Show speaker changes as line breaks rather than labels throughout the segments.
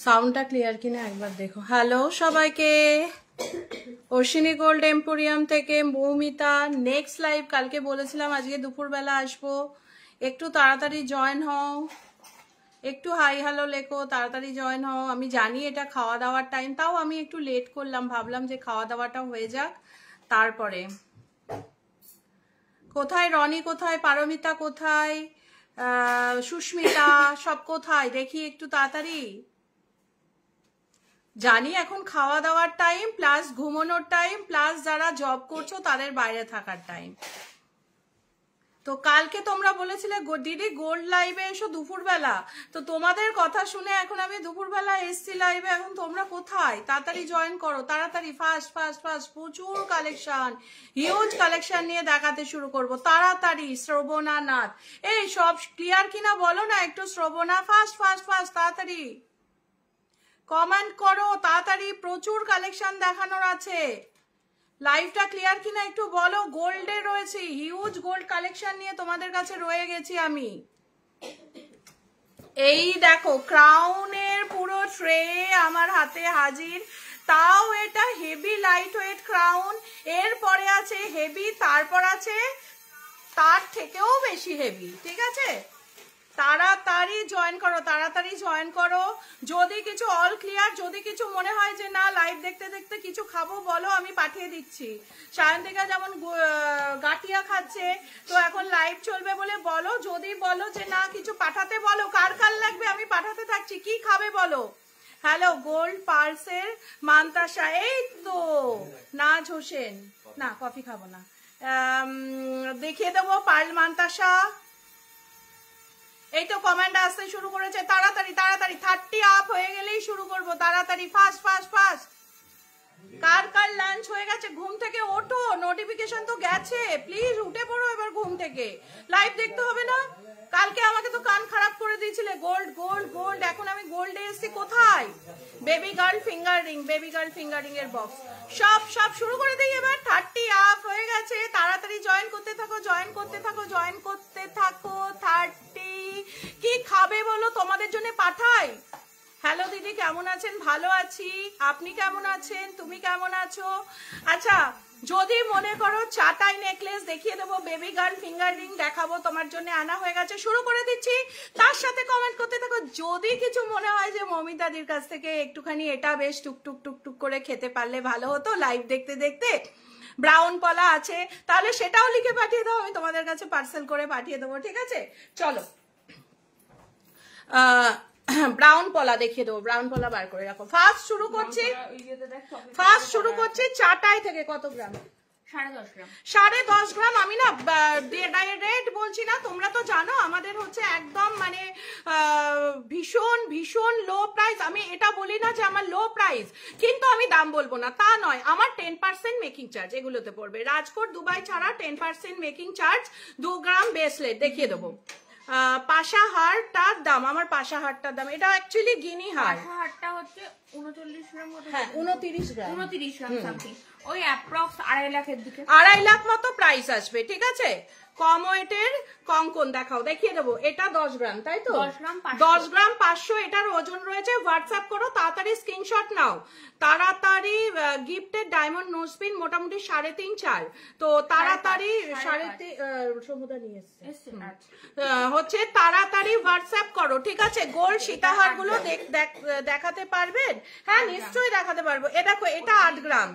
সাউন্ডটা ক্লিয়ার কিনা একবার দেখো। হ্যালো সবাইকে, অশ্বিনী গোল্ড এম্পোরিয়াম থেকে মৌমিতা। নেক্সট লাইভ কালকে বলেছিলাম আজকে দুপুরবেলা আসবো, একটু তাড়াতাড়ি জয়েন হও, একটু হাই হ্যালো লেখো, তাড়াতাড়ি জয়েন হও। আমি জানি এটা খাওয়া দাওয়ার টাইম, তাও আমি একটু লেট করলাম, ভাবলাম যে খাওয়া দাওয়াটা হয়ে যাক তারপরে। কোথায় রনি, কোথায় পারমিতা, কোথায় সুস্মিতা, সব কোথায় দেখি একটু তাড়াতাড়ি। জানি এখন খাওয়া দাওয়ার টাইম প্লাস ঘুমানোর টাইম প্লাস যারা জব করছো তাদের বাইরে থাকার টাইম। তো কালকে তোমরা বলেছিলে দিদি গোল্ড লাইভে এসো দুপুরবেলা, তো তোমাদের কথা শুনে এখন আমি দুপুরবেলা এসছি লাইভে। এখন তোমরা কোথায়? তাড়াতাড়ি জয়েন করো, তাড়াতাড়ি, ফাস্ট ফাস্ট ফাস্ট। প্রচুর কালেকশন, হিউজ কালেকশন নিয়ে দেখাতে শুরু করব তাড়াতাড়ি। শ্রবণা নাথ, এই সব ক্লিয়ার কিনা বলো না একটু। শ্রবণা, ফাস্ট ফাস্ট ফাস্ট, তাড়াতাড়ি কমেন্ট করো তাড়াতাড়ি, প্রচুর কালেকশন দেখানোর আছে। লাইভটা ক্লিয়ার কিনা একটু বলো। গোল্ডে রয়েছে, হিউজ গোল্ড কালেকশন নিয়ে তোমাদের কাছে রয়ে গেছি আমি। এই দেখো ক্রাউনের পুরো ট্রে আমার হাতে হাজির, তাও এটা হেভি লাইট ওয়েট ক্রাউন। এরপরে আছে হেভি, তারপর আছে তার থেকেও বেশি হেভি। ঠিক আছে, তাড়াতাড়ি জয়েন করো, তাড়াতাড়ি জয়েন করো। যদি কিছু অল ক্লিয়ার, যদি কিছু মনে হয় যে না লাইভ দেখতে দেখতে কিছু খাবো বলো, আমি পাঠিয়ে দিচ্ছি। সায়ন্তিকা যেমন গাটিয়া খাচ্ছে, তো এখন লাইভ চলবে বলে বলো। যদি বলো যে না কিছু পাঠাতে বলো, কার কার লাগবে আমি পাঠাতে থাকছি। কি খাবে বলো। হ্যালো গোল্ড পার্লসের মান্তাসা, এই তো নাজ হোসেন, না কফি খাবো না, দেখিয়ে দেবো পার্ল মান্তাসা। এই তো কমেন্ট আসতে শুরু করেছে, তাড়াতাড়ি তাড়াতাড়ি 30 আপ হয়ে গেলেই শুরু করব, তাড়াতাড়ি ফাস্ট ফাস্ট ফাস্ট। কার কার লাঞ্চ হয়ে গেছে? ঘুম থেকে ওঠো, নোটিফিকেশন তো গেছে, প্লিজ উঠে পড়ো এবার ঘুম থেকে। লাইভ দেখতে হবে না? কালকে আমাকে তো কান খারাপ করে দিয়েছিলে গোল্ড গোল্ড গোল্ড, এখন আমি গোল্ডে এসেছি। কোথায়? Baby girl finger ring, baby girl finger ring এর বক্স সব সব শুরু করে দিই এবার। 30 আপ হয়ে গেছে, তাড়াতাড়ি জয়েন করতে থাকো, জয়েন করতে থাকো, জয়েন করতে থাকো। 30 কি খাবে বলো, তোমাদের জন্য পাঠাই। হ্যালো দিদি, কেমন আছেন? ভালো আছি, আপনি কেমন আছেন? তুমি কেমন আছো? আচ্ছা, যদি মনে করো চাটাই নেকলেস দেখিয়ে দেবো, বেবি গার্ল ফিঙ্গার রিং দেখাবো, তোমার জন্য আনা হয়ে গেছে, শুরু করে দিচ্ছি। তার সাথে কমেন্ট করতে থাকো। যদি কিছু মনে হয় যে মমিতাদির কাছ থেকে একটুখানি এটা বেশ টুকটুক টুকটুক করে খেতে পারলে ভালো হতো লাইভ দেখতে দেখতে, ব্রাউন পলা আছে, তাহলে সেটাও লিখে পাঠিয়ে দাও, আমি তোমাদের কাছে পার্সেল করে পাঠিয়ে দেবো। ঠিক আছে, চলো ব্রাউন পলা দেখিয়ে দেবো, ব্রাউন পলা বার করে রাখো। ফার্স্ট শুরু করছি, ফার্স্ট শুরু করছি চাটাই থেকে। কত গ্রাম? 10.5 গ্রাম। 10.5 গ্রাম। আমি না রেট বলছি না, তোমরা তো জানো আমাদের হচ্ছে একদম মানে ভীষণ ভীষণ লো প্রাইস। আমি এটা বলি না যে আমার লো প্রাইস, কিন্তু আমি দাম বলবো না তা নয়। আমার 10% মেকিং চার্জ এগুলোতে পড়বে। রাজকোট দুবাই ছাড়া 10% মেকিং চার্জ। 2 গ্রাম ব্রেসলেট দেখিয়ে দেবো। পাশা হারটার দাম, আমার পাশা হারটার দাম, এটা অ্যাকচুয়ালি গিনি হার।
পাশা হারটা হচ্ছে 39 গ্রাম মতো।
হ্যাঁ 29 গ্রাম,
29 গ্রাম সামথিং, ওই অ্যাপ্রক্স 2.5 লাখের দিকে,
2.5 লাখ মতো প্রাইস আসবে। ঠিক আছে, কম ওয়েটের কঙ্কন দেখাও, দেখিয়ে দেবো। এটা 10 গ্রাম, তাই তো? 10 গ্রাম 500 এটার ওজন রয়েছে। হোয়াটসঅ্যাপ করো, তাড়াতাড়ি স্ক্রিনশট নাও, তাড়াতাড়ি। গিফটের ডায়মন্ড নোজপিন মোটামুটি 3.5 4, তো তাড়াতাড়ি 3.5 সমুদ্র নিয়ে এসছে হচ্ছে, তাড়াতাড়ি হোয়াটসঅ্যাপ করো। ঠিক আছে, গোল্ড সীতাহার গুলো দেখাতে পারবেন? হ্যাঁ নিশ্চয়ই দেখাতে পারবো। এ দেখো এটা 8 গ্রাম,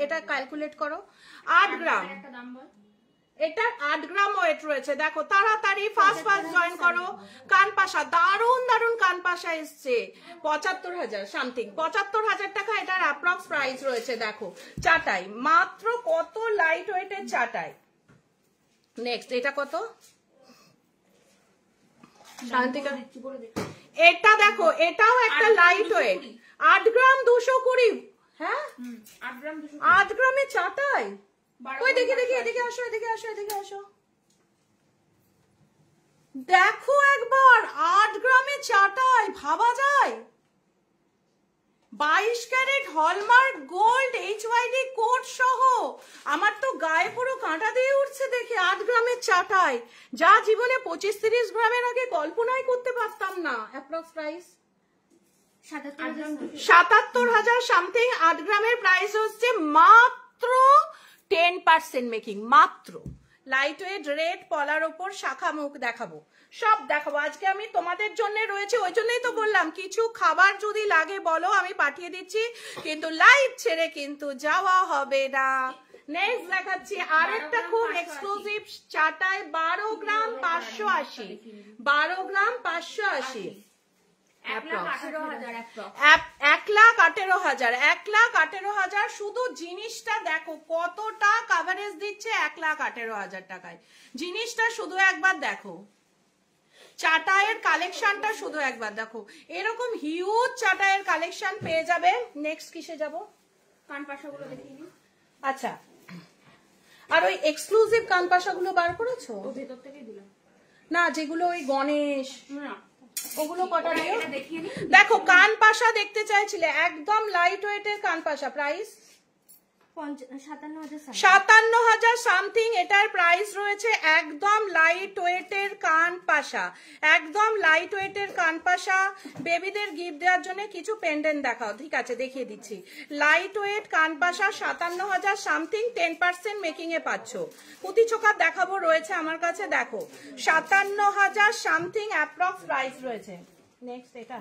এটা ক্যালকুলেট করো, 8 গ্রাম, এটা 8 গ্রাম ওয়েট রয়েছে। দেখো তাড়াতাড়ি ফাস্ট ফাস্ট জয়েন করো। কানপাশা, দারুন দারুন কানপাশা এসছে, 75,000 সামথিং, 75,000 টাকা এটার অ্যাপ্রক্স প্রাইস রয়েছে। দেখো চাটাই, মাত্র কত লাইট ওয়েটের চাটাই। নেক্সট এটা কত? এটা দেখো, এটাও একটা লাইট ওয়েট, 8 গ্রাম 220। হ্যাঁ 8 গ্রামের চাটাই। ওই দেখি দেখি, এদিকে আসো, এদিকে আসো, এদিকে আসো, দেখো একবার 8 গ্রামের চাটাই, ভাবা যায়? 22 carat hallmark gold HYD code সহ। আমার তো গায়ে পুরো কাঁটা দিয়ে উঠছে দেখে। 8 গ্রামের চাটাই, যা জীবনে 25-30 গ্রামের আগে কল্পনাই করতে পারতাম না। Approx price 77,000 something. 8 গ্রামের প্রাইস হচ্ছে মাত্র 10% মেকিং, মাত্র। লাইট ওয়েট রেড পলার ওপর শাখা মুখ দেখাবো, সব দেখাবো আজকে আমি তোমাদের জন্য রয়েছে। ওই জন্যই তো বললাম কিছু খাবার যদি লাগে বলো, আমি পাঠিয়ে দিচ্ছি, কিন্তু লাইভ ছেড়ে কিন্তু যাওয়া হবে না। নেক্সট দেখাচ্ছি আরেকটা খুব এক্সক্লুসিভ চাটাই, 12 গ্রাম 580, 12 গ্রাম 580, 1,18,000। শুধু জিনিসটা দেখো কতটা কাভারেজ দিচ্ছে 1,18,000 টাকায়। জিনিসটা শুধু একবার দেখো, চাটাইয়ের কালেকশনটা শুধু একবার দেখো, এরকম হিউজ চাটাইয়ের কালেকশন পেয়ে যাবে। নেক্সট কিসে যাব?
কানপাশাগুলো দেখিয়ে দিই।
আচ্ছা, আর ওই এক্সক্লুসিভ কানপাশাগুলো বার করেছো?
ভেতর থেকেই দিলাম
না, যেগুলো ওই গণেশ ওগুলো কটা
দেখিয়ে দিই।
দেখো কানপাশা দেখতে চাইছিলে, একদম লাইট ওয়েটের কানপাশা, প্রাইস 57,000 সামথিং। এটার প্রাইস রয়েছে একদম লাইট ওয়েটের কানপাশা, একদম লাইট ওয়েটের কানপাশা। বেবিদের গিফট দেওয়ার জন্য কিছু পেন্ডেন্ট দেখাও, ঠিক আছে দেখিয়ে দিচ্ছি। লাইট ওয়েট কানপাশা 57,000 সামথিং, 10% মেকিং এ পাচ্ছ। পুঁতি চোকার দেখাবো রয়েছে আমার কাছে, দেখো 57,000 সামথিং অ্যাপ্রক্স প্রাইস রয়েছে। নেক্সট এটা,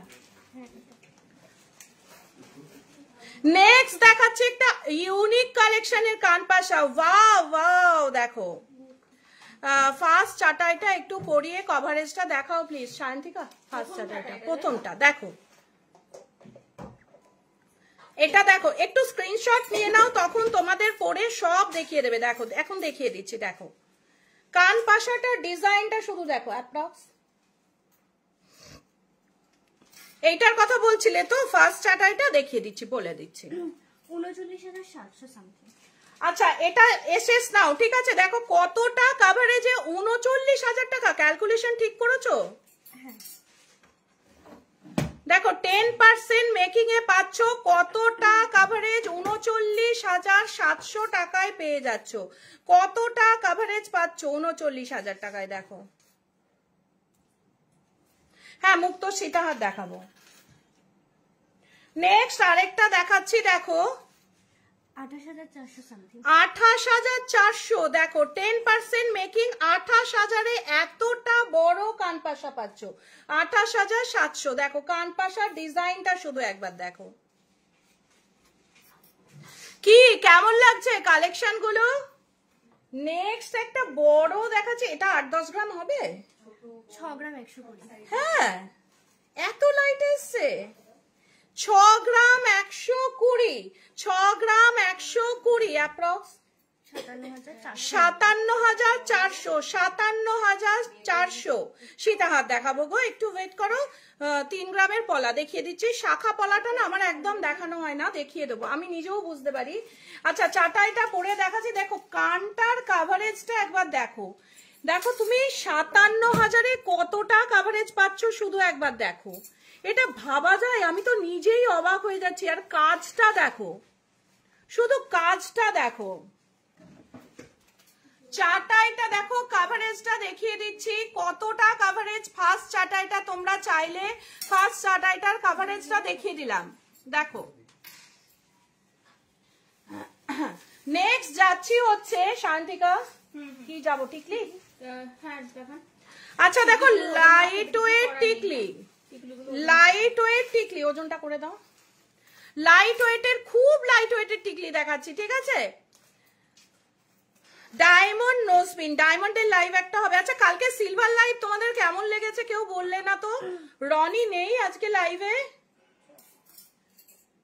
নেক্সট দেখাচ্ছে একটা ইউনিক কালেকশনের কানপাশা। ওয়াও ওয়াও, দেখো ফার্স্ট চাটাইটা একটু পরিয়ে কভারেজটা দেখাও প্লিজ শান্তিকা। ফার্স্ট চাটাইটা প্রথমটা দেখো, এটা দেখো, একটু স্ক্রিনশট নিয়ে নাও, তখন তোমাদের পরে সব দেখিয়ে দেবে। দেখো এখন দেখিয়ে দিচ্ছি, দেখো কানপাশাটার ডিজাইনটা শুধু দেখো অ্যাপ্রক্স। এইটার কথা বলছিলে তো, ফার্স্ট চাটাইটা দেখিয়ে দিচ্ছি, বলে দিচ্ছি
39,700 সামথিং।
আচ্ছা এটা এসএস নাও, ঠিক আছে। দেখো কতটা কভারেজে 39,000 টাকা, ক্যালকুলেশন ঠিক করেছো? দেখো 10% মেকিং এ পাচ্ছ, কতটা কভারেজ 39,700 টাকায় পেয়ে যাচ্ছ। কতটা কভারেজ পাচ্ছ 39,000 টাকায়, দেখো। হ্যাঁ মুক্ত সীতাহার দেখাবো। নেক্সট আরেকটা দেখাচ্ছি, দেখো
28,400 সামথিং,
28,400। দেখো 10% মেকিং, 28,000-এ এতটা বড় কানপাশা পাচ্ছ, 28,700। দেখো কানপাশার ডিজাইনটা শুধু একবার দেখো, কি কেমন লাগছে কালেকশন গুলো। নেক্সট একটা বড় দেখাচ্ছি, এটা 8-10 গ্রাম হবে,
6 গ্রাম 120।
হ্যাঁ এত লাইট এসছে, 6 গ্রাম 120, 6 গ্রাম 120 অ্যাপ্রক্স 57,400, 57,400। সীতাহার দেখাবো গো, একটু ওয়েট করো। 3 গ্রামের পলা দেখিয়ে দিচ্ছি। শাখা পলাটা না আমার একদম দেখানো হয় না, দেখিয়ে দেবো, আমি নিজেও বুঝতে পারি। আচ্ছা চাটাইটা পরে দেখাচ্ছি, দেখো কানটার কাভারেজটা একবার দেখো। দেখো তুমি 57,000-এ কতটা কাভারেজ পাচ্ছ শুধু একবার দেখো, এটা ভাবা যায়? আমি তো নিজেই অবাক হয়ে যাচ্ছি। আর কাজটা দেখো, শুধু কাজটা দেখো, চাটাইটা দেখো, কাভারেজটা দেখিয়ে দিচ্ছি কতটা কাভারেজ। ফার্স্ট চাটাইটা তোমরা চাইলে ফার্স্ট চাটাইটার কাভারেজটা দেখিয়ে দিলাম, দেখো। নেক্সট যাচ্ছি হচ্ছে শান্তিকা, কি যাবো টিকলি? আচ্ছা দেখো লাইট ওয়েট টিকলি, লাইট ওয়েট টিকলি ওজনটা করে দাও। লাইট ওয়েটের, খুব লাইট ওয়েটের টিকলি দেখাচ্ছি, ঠিক আছে। ডায়মন্ড নোজপিন, ডায়মন্ডের লাইভ একটা হবে। আচ্ছা কালকে সিলভার লাইভ তোমাদের কেমন লেগেছে কেউ বললে না তো। রনি নেই আজকে লাইভে।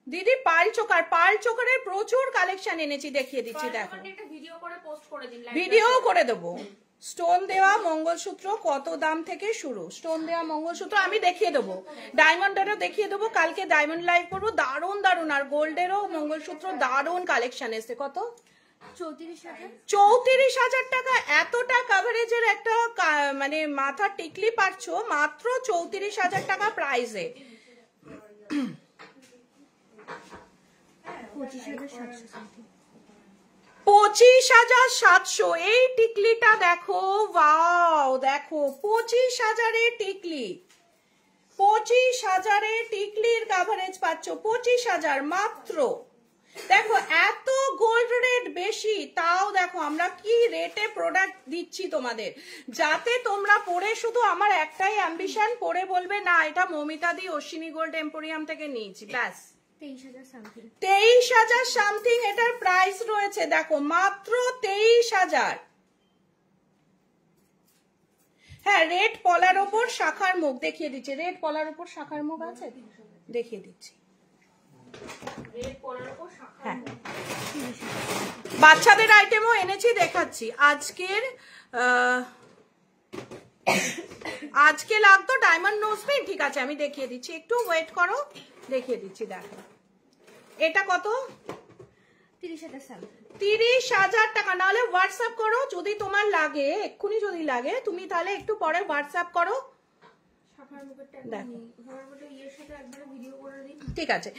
দিদি পাল চোকার, পাল চোকারের প্রচুর কালেকশন এনেছি, দেখিয়ে দিচ্ছি দেখো, ভিডিও করে দেবো। স্টোন দেওয়া মঙ্গলসূত্র কত দাম থেকে শুরু, স্টোন দেওয়া মঙ্গলসূত্র আমি দেখিয়ে দেবো, ডায়মন্ডেরও দেখিয়ে দেবো। কালকে ডায়মন্ড লাইভ করবো, দারুণ দারুণ। আর গোল্ডেরও মঙ্গলসূত্র দারুণ কালেকশন এসছে। কত? 34,000 টাকা। এতটা কাভারেজের একটা মানে মাথা টিকলি পাচ্ছ মাত্র 34,000 টাকা প্রাইসে। 25,700 এই টিকলিটা দেখো, ওয়াও দেখো 25,000-এর টিকলি, 25,000-এ টিকলির কাভারেজ পাচ্ছ, 25,000 মাত্র। দেখো এত গোল্ড রেট বেশি, তাও দেখো আমরা কি রেটে প্রোডাক্ট দিচ্ছি তোমাদের, যাতে তোমরা পরে শুধু আমার একটাই অ্যাম্বিশন, পরে বলবে না এটা মমিতা দি অশ্বিনী গোল্ড এম্পোরিয়াম থেকে নিয়েছি, ব্যাস।
23,000 সামথিং।
23,000 সামথিং এটার প্রাইস রয়েছে, দেখো মাত্র 23,000। হ্যাঁ, রেড পলার ওপর শাখার মুখ দেখিয়ে দিচ্ছি, রেড পলার ওপর শাখার মুখ আছে, দেখিয়ে দিচ্ছি। হ্যাঁ, বাচ্চাদের আইটেমও এনেছি, দেখাচ্ছি। আজকে লাগতো ডায়মন্ড নোজপিন, ঠিক আছে আমি দেখিয়ে দিচ্ছি, একটু ওয়েট করো, দেখিয়ে দিচ্ছি। দেখো এটা কত,
30,000 সামথিং।
30,000 টাকা। নাহলে হোয়াটসঅ্যাপ করো যদি তোমার লাগে, এক্ষুনি যদি লাগে তুমি তাহলে একটু পরে হোয়াটসঅ্যাপ করো। ঠিক আছে,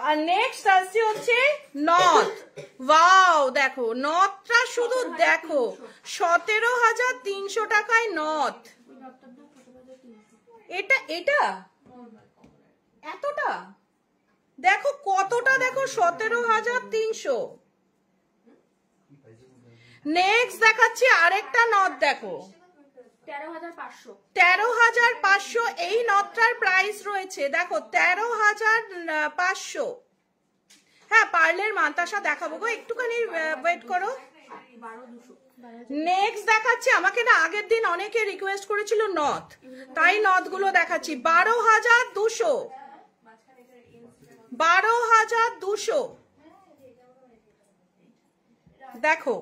আর নেক্সট আসছে হচ্ছে নথ। ওয়াও, দেখো নথটা শুধু দেখো, 17,300 টাকায় নথ। এটা এতটা দেখো কতটা, দেখো 17,300। নেক্সট দেখাচ্ছি আরেকটা নথ, দেখো 13,500। এই নথটার প্রাইস রয়েছে দেখো 13,500। হ্যাঁ, পার্লের মান্তাসা দেখাবো গো, একটুখানি ওয়েট করো। নেক্সট দেখাচ্ছি, আমাকে না আগের দিন অনেকে রিকোয়েস্ট করেছিল নথ, তাই নথ গুলো দেখাচ্ছি। 12,200, 12,200 দেখো,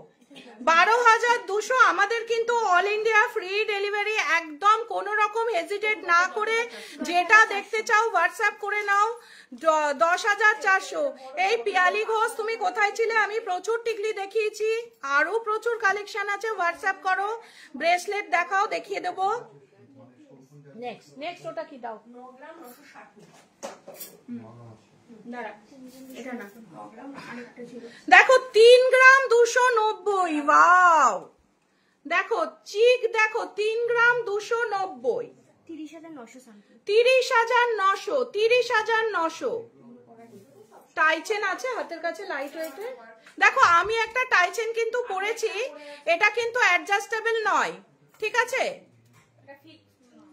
12,200। আমাদের কিন্তু অল ইন্ডিয়া ফ্রি ডেলিভারি, একদম কোনো রকম হেজিটেট না করে যেটা দেখতে চাও হোয়াটসঅ্যাপ করে নাও। 10,400। এই পিয়ালি ঘোষ তুমি কোথায় ছিলে, আমি প্রচুর টিকলি দেখিয়েছি, আরো প্রচুর কালেকশন আছে, হোয়াটসঅ্যাপ করো। ব্রেসলেট দেখাও, দেখিয়ে দেবো। নেক্সট ওটা কি দাও, দেখো 3 গ্রাম 290। ওয়াও, দেখো চিক, দেখো 3 গ্রাম 290,
30,900 সামথিং।
30,900। টাইচেন আছে হাতের কাছে লাইট ওয়েটের। দেখো আমি একটা টাইচেন কিন্তু পরেছি, এটা কিন্তু অ্যাডজাস্টেবল নয়, ঠিক আছে,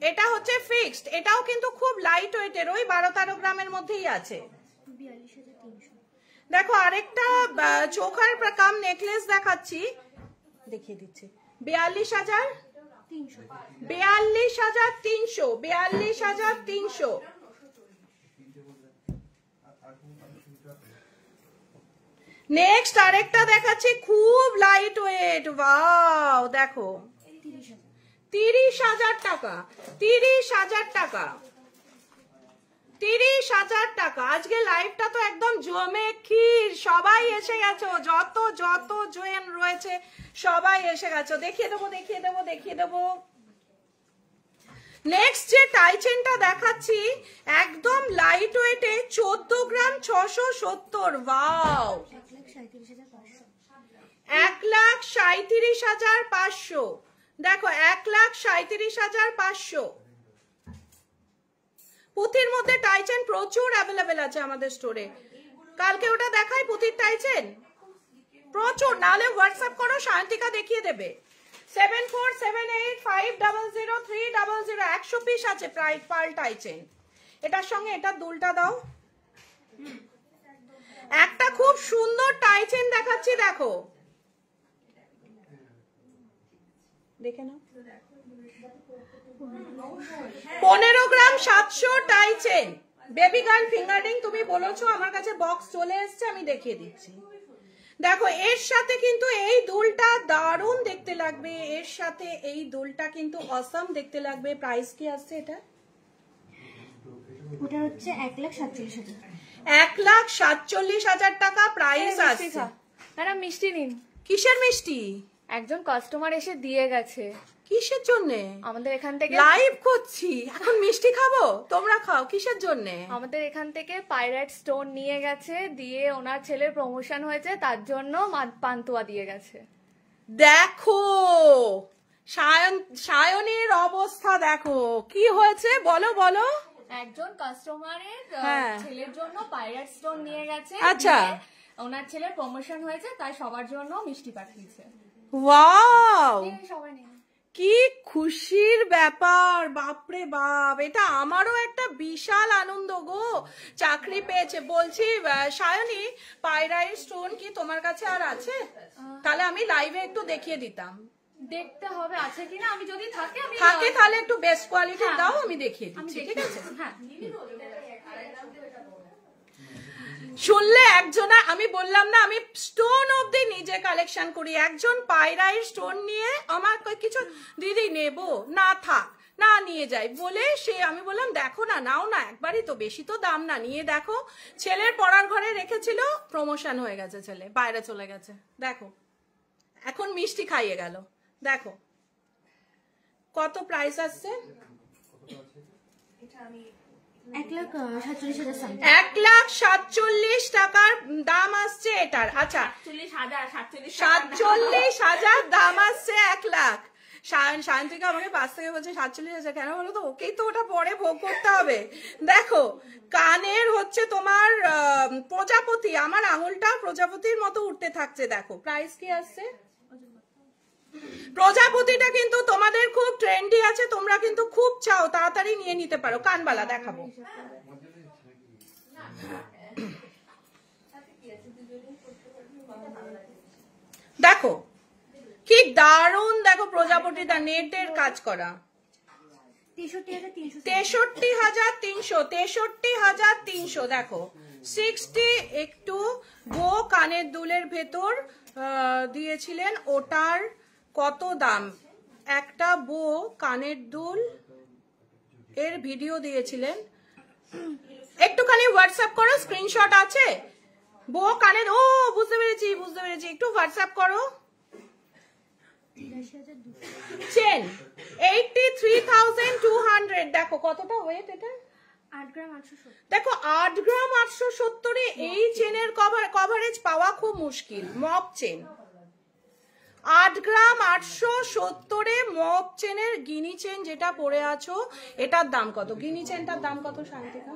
এটা হচ্ছে ফিক্সড। এটাও কিন্তু খুব লাইট ওয়েটের, ওই 12-13 গ্রামের মধ্যেই আছে।
42,300।
দেখো আরেকটা চোখার কাম নেকলেস দেখাচ্ছি, দেখিয়ে দিচ্ছি। 42,300। 42,300। নেক্সট আরেকটা দেখাচ্ছি, খুব লাইট ওয়েট। ওয়াও, দেখো 30,000 টাকা। 30,000 টাকা। 30,000 টাকা। আজকে লাইভটা তো একদম জমে ক্ষীর, সবাই এসে গেছো, যত জয়েন রয়েছে সবাই এসে গেছো। দেখিয়ে দেবো। নেক্সট যে টাইচেনটা দেখাচ্ছি, একদম লাইট ওয়েটে 14 গ্রাম 670। ওয়াও, 1,37,500। দেখো 1,37,500। পুঁথির মধ্যে টাইচেন প্রচুর অ্যাভেলেবেল আছে আমাদের স্টোরে। কালকে ওটা দেখাই পুঁথির টাইচেন প্রচুর, নাহলে হোয়াটসঅ্যাপ করো, শান্তিকা দেখিয়ে দেবে। 7478500300। 100 পিস আছে পার্ল টাইচেন। এটার সঙ্গে এটার দুলটা দাও। একটা খুব সুন্দর টাইচেন দেখাচ্ছি, দেখো, দেখে নাও। 15 গ্রাম 700 টাইচেন। বেবি গার্ল ফিঙ্গারিং তুমি বলেছো, আমার কাছে বক্স চলে এসছে, আমি দেখিয়ে দিচ্ছি। দেখো এর সাথে কিন্তু এই দুলটা দারুণ দেখতে লাগবে, এর সাথে এই দুলটা কিন্তু অসাম দেখতে লাগবে। প্রাইস কি আসছে এটা?
ওটা হচ্ছে 1,47,000।
1,47,000 টাকা প্রাইস আসছে।
ম্যাডাম মিষ্টি নিন।
কিসের মিষ্টি?
একজন কাস্টমার এসে দিয়ে গেছে।
কিসের জন্য?
আমাদের এখান থেকে
লাইভ করছি, এখন মিষ্টি খাবো, তোমরা খাও। কিসের জন্য?
আমাদের এখান থেকে পাইরেট স্টোন নিয়ে গেছে, দিয়ে ওনার ছেলের প্রমোশন হয়েছে, তার জন্য পান্তুয়া দিয়ে গেছে।
দেখো সায়নীর অবস্থা দেখো কি হয়েছে, বলো।
একজন কাস্টমারের
হ্যাঁ।
ছেলের জন্য পাইরেট স্টোন নিয়ে গেছে,
আচ্ছা।
দিয়ে ওনার ছেলের প্রমোশন হয়েছে, তাই সবার জন্য মিষ্টি পাঠিয়েছে।
ওয়াও,
সবাই নিয়ে
কি খুশির ব্যাপার, বাপরে বাপ, এটা আমারও একটা বিশাল আনন্দ গো, চাকরি পেয়েছে। বলছি সায়নী, পাইরাইট স্টোন কি তোমার কাছে আর আছে? তাহলে আমি লাইভে একটু দেখিয়ে দিতাম।
দেখতে হবে আছে কিনা, আমি যদি থাকে আমি
থাকে তাহলে একটু বেস্ট কোয়ালিটির
হ্যাঁ,
দাও, আমি দেখিয়ে
আমি
দিচ্ছি, ঠিক আছে?
হ্যাঁ।
শুনলে একজনা, আমি বললাম না আমি স্টোন অবধি নিজে কালেকশন করি, একজন পাইরাইট স্টোন নিয়ে আমার কিছু দিদি নেব না, থাক না নিয়ে যাই বলে, সে আমি বললাম দেখো না, নাও না একবারই তো, বেশি তো দাম না, নিয়ে দেখো। ছেলের পড়ার ঘরে রেখেছিল, প্রমোশন হয়ে গেছে, ছেলে বাইরে চলে গেছে, দেখো এখন মিষ্টি খাইয়ে গেল, দেখো কত প্রাইস আসছে।
1,47,000 সামথিং।
1,47,000 টাকার দাম আসছে এটার। আচ্ছা 47,000 দাম আসছে, 1 লাখ। শান্তিকা আমাকে পাশ থেকে বলছে 47,000 কেন, বলো তো ওকেই তো ওটা পরে ভোগ করতে হবে। দেখো কানের হচ্ছে তোমার প্রজাপতি, আমার আঙুলটা প্রজাপতির মতো উঠতে থাকছে, দেখো প্রাইস কি আসছে। প্রজাপতিটা কিন্তু তোমাদের খুব ট্রেন্ডি আছে, তোমরা কিন্তু খুব চাও, তাড়াতাড়ি নিয়ে নিতে পারো। কানবালা দেখাবো, দেখো কি দারুণ, দেখো প্রজাপতিটা নেটের কাজ করা, 63,300, 63,300, দেখো 60 একটু গো কানের দুলের ভেতর দিয়েছিলেন, ওটার কত দাম, একটা বো কানের দুল এর ভিডিও দিয়েছিলেন, একটুখানি হোয়াটসঅ্যাপ করো, স্ক্রিনশট আছে বো কানের, ও বুঝতে পেরেছি, একটু হোয়াটসঅ্যাপ করো। চেন 83,200, দেখো কতটা ওয়েট এটা,
8 গ্রাম 870।
দেখো 8 গ্রাম 870 এই চেনের কভারেজ পাওয়া খুব মুশকিল। মপ চেন 8 গ্রাম 870 মপ চেনের গিনি চেন যেটা পরে আছো, এটার দাম কত, গিনি চেনটার দাম কত শান্তিকা?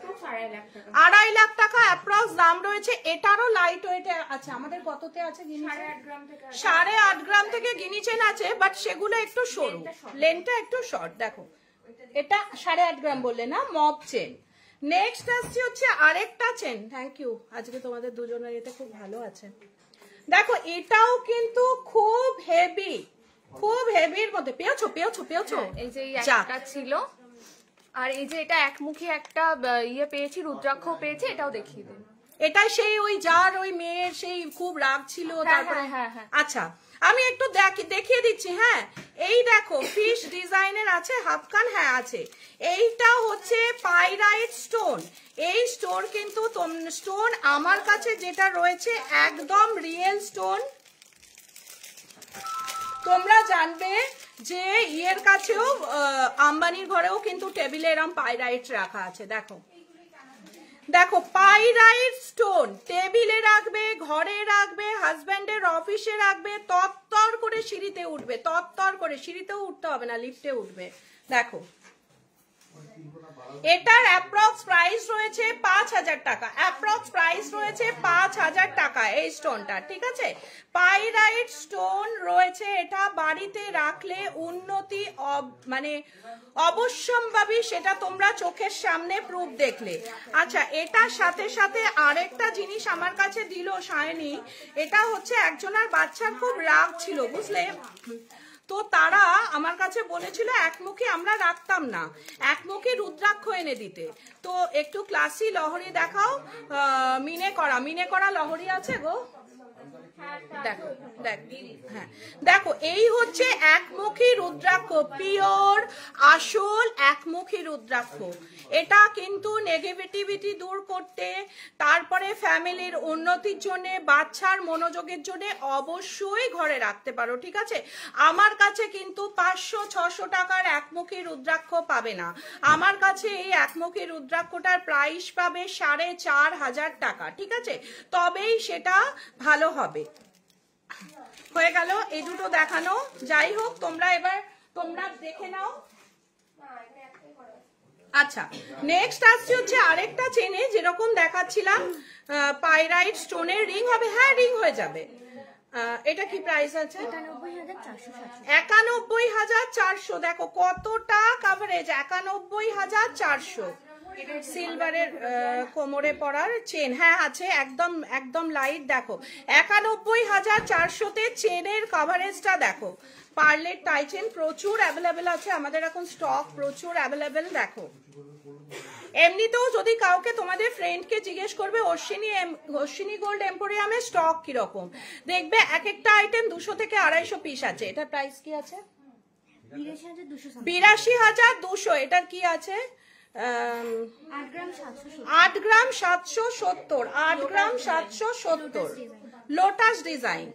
2.5 লাখ টাকা অ্যাপ্রক্স দাম রয়েছে। এটারও লাইট ওয়েট আছে, আমাদের কততে আছে গিনি চেন? 8.5 গ্রাম থেকে গিনি চেন আছে, বাট সেগুলো একটু সরু, লেনটা একটু শর্ট। দেখো এটা 8.5 গ্রাম বললে না, মপ চেন। নেক্সট আসছে হচ্ছে আরেকটা চেন, থ্যাংক ইউ, আজকে তোমাদের দুজনের এটা খুব ভালো আছে। দেখো এটাও কিন্তু খুব হেভি, খুব হেভির মধ্যে, পেয়েছো?
এই যে একটা ছিল, আর এই যে এটা একমুখী একটা ইয়ে পেয়েছি, রুদ্রাক্ষ পেয়েছি, এটাও দেখিয়ে দিন।
এটা সেই ওই যার ওই মেয়ের সেই খুব রাগ ছিল, তারপরে
হ্যাঁ।
আচ্ছা আমি একটু দেখিয়ে দিচ্ছি। হ্যাঁ এই দেখো ফিশ ডিজাইনের আছে, হাফকান, হ্যাঁ আছে। এইটা হচ্ছে পাইরাইট স্টোন, এই স্টোন কিন্তু স্টোন আমার কাছে যেটা রয়েছে একদম রিয়েল স্টোন। তোমরা জানবে যে ইয়ের কাছেও, আম্বানির ঘরেও কিন্তু টেবিলে এরম পাইরাইট রাখা আছে, দেখো দেখো পাইরাইট স্টোন টেবিলে রাখবে, ঘরে রাখবে, হাজবেন্ডের অফিসে রাখবে, তত্তর করে সিঁড়িতে উঠবে, তত্তর করে সিঁড়িতেও উঠতে হবে না, লিফটে উঠবে। দেখো এটার অ্যাপ্রক্স প্রাইস রয়েছে 5,000 টাকা, অ্যাপ্রক্স প্রাইস রয়েছে 5,000 টাকা এই স্টোনটা, ঠিক আছে? পাইরাইট স্টোন রয়েছে, এটা বাড়িতে রাখলে উন্নতি মানে অবশ্যম্ভাবী, সেটা তোমরা চোখের সামনে প্রুফ দেখলে। আচ্ছা এটার সাথে সাথে আরেকটা জিনিস আমার কাছে দিল সায়নী, এটা হচ্ছে একজনের বাচ্চার খুব রাগ ছিল, বুঝলে, তো তারা আমার কাছে বলেছিল একমুখী আমরা রাখতাম না, একমুখী রুদ্রাক্ষ এনে দিতে। তো একটু ক্লাসি লহরি দেখাও, মিনে করা লহরি আছে গো, দেখো হ্যাঁ দেখো এই হচ্ছে একমুখী রুদ্রাক্ষ, পিওর আসল একমুখী রুদ্রাক্ষ। এটা কিন্তু নেগেটিভিটি দূর করতে, তারপরে ফ্যামিলির উন্নতির জন্য, বাচ্চার মনোযোগের জন্য অবশ্যই ঘরে রাখতে পারো, ঠিক আছে? আমার কাছে কিন্তু 500-600 টাকার একমুখী রুদ্রাক্ষ পাবে না, আমার কাছে এই একমুখী রুদ্রাক্ষটার প্রাইস পাবে 4,500 টাকা, ঠিক আছে? তবেই সেটা ভালো হবে। হয়ে গেল এই দুটো দেখানো, যাই হোক তোমরা এবার তোমরা দেখে নাও। আচ্ছা, নেক্সট আসছে হচ্ছে আরেকটা চেনে যেরকম দেখাচ্ছিলাম পাইরাইট স্টোনের রিং হবে। হ্যাঁ, রিং হয়ে যাবে। এটা কি প্রাইস আছে? 91,400। দেখো কতটা কাভারেজ, 91,400। সিলভারের কোমরে পরার চেন, হ্যাঁ আছে, একদম একদম লাইট। দেখো 91,400-তে চেনের কাভারেজটা দেখো। পার্লের টাই চেন প্রচুর অ্যাভেলেবেল আছে আমাদের এখন, স্টক প্রচুর অ্যাভেলেবেল। দেখো এমনিতেও যদি কাউকে তোমাদের ফ্রেন্ডকে জিজ্ঞেস করবে অশ্বিনী গোল্ড এম্পোরিয়ামে স্টক কিরকম, দেখবে এক একটা আইটেম 200 থেকে 250 পিস আছে। এটা প্রাইস কি আছে? 82,200। এটার কি আছে? 8 গ্রাম 770। 8 গ্রাম 770 লোটাস ডিজাইন।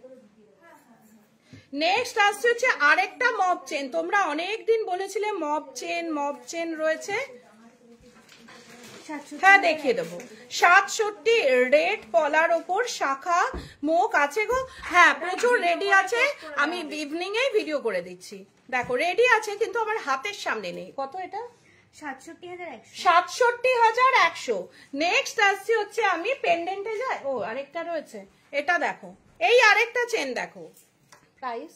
নেক্সট আসছে হচ্ছে আরেকটা মব চেন। তোমরা অনেকদিন বলেছিলে মব চেন রয়েছে। হ্যাঁ, দেখিয়ে দেবো। 67 রেড পলার ওপর শাখা মুখ আছে গো। হ্যাঁ, প্রচুর রেডি আছে, আমি ইভিনিং এ ভিডিও করে দিচ্ছি। দেখো রেডি আছে কিন্তু আমার হাতের সামনে নেই। কত এটা? 67,100। নেক্সট আসছে হচ্ছে আমি পেন্ডেন্টে যাই। ও আরেকটা রয়েছে, এটা দেখো, এই আরেকটা চেন দেখো প্রাইস।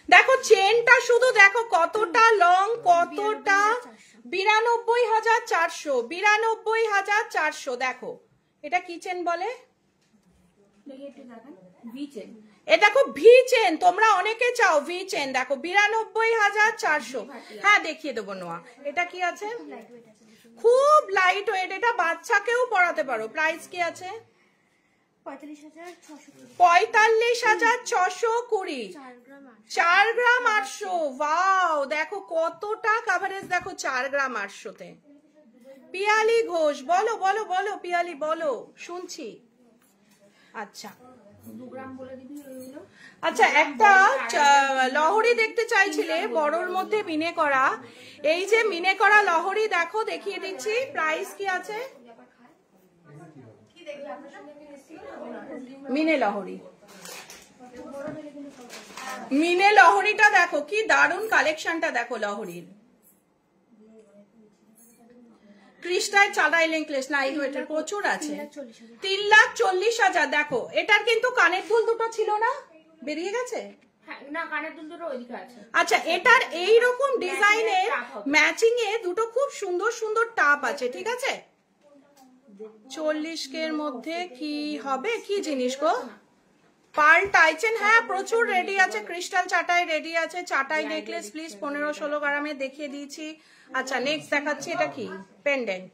দেখো চেনটা শুধু দেখো কতটা লং, কতটা 92,400। 92,400। দেখো এটা কি চেন বলে? এটা দেখো ভি চেন, তোমরা অনেকে চাও ভি চেন। দেখো 92,400। হ্যাঁ, দেখিয়ে দেবো নোয়া। এটা কি আছে? খুব লাইট ওয়েট, এটা বাচ্চাকেও পরাতে পারো। প্রাইস কি আছে? 45,620। 4 গ্রাম 800। ওয়াও, দেখো কতটা কাভারেজ। দেখো 4 গ্রাম 800-তে। পিয়ালি ঘোষ, বলো বলো বলো পিয়ালি, বলো, শুনছি। আচ্ছা আচ্ছা, একটা লহরি দেখতে চাইছিলে বড়র মধ্যে মিনে করা। এই যে মিনে করা লহরি দেখো, দেখিয়ে দিচ্ছি। প্রাইস কি আছে? মিনে লহরি, মিনে লহরিটা দেখো কি দারুণ কালেকশনটা। দেখো লহরির ক্রিস্টাল চাঁদাই নেকলেস নাইট ওয়েটের প্রচুর আছে। 3,40,000। দেখো এটার কিন্তু কানের দুল দুটো ছিল না, বেরিয়ে গেছে। আচ্ছা, এটার এইরকম ডিজাইনের ম্যাচিং এ দুটো খুব সুন্দর সুন্দর টাপ আছে, ঠিক আছে। 40K এর মধ্যে কি হবে? কি জিনিস গো? পার্ল টাইচেন, হ্যাঁ প্রচুর রেডি আছে। ক্রিস্টাল চাটাই রেডি আছে। চাটাই নেকলেস প্লিজ 15-16 গ্রামে দেখিয়ে দিয়েছি। আচ্ছা নেক্সট দেখাচ্ছি, এটা কি? পেন্ডেন্ট।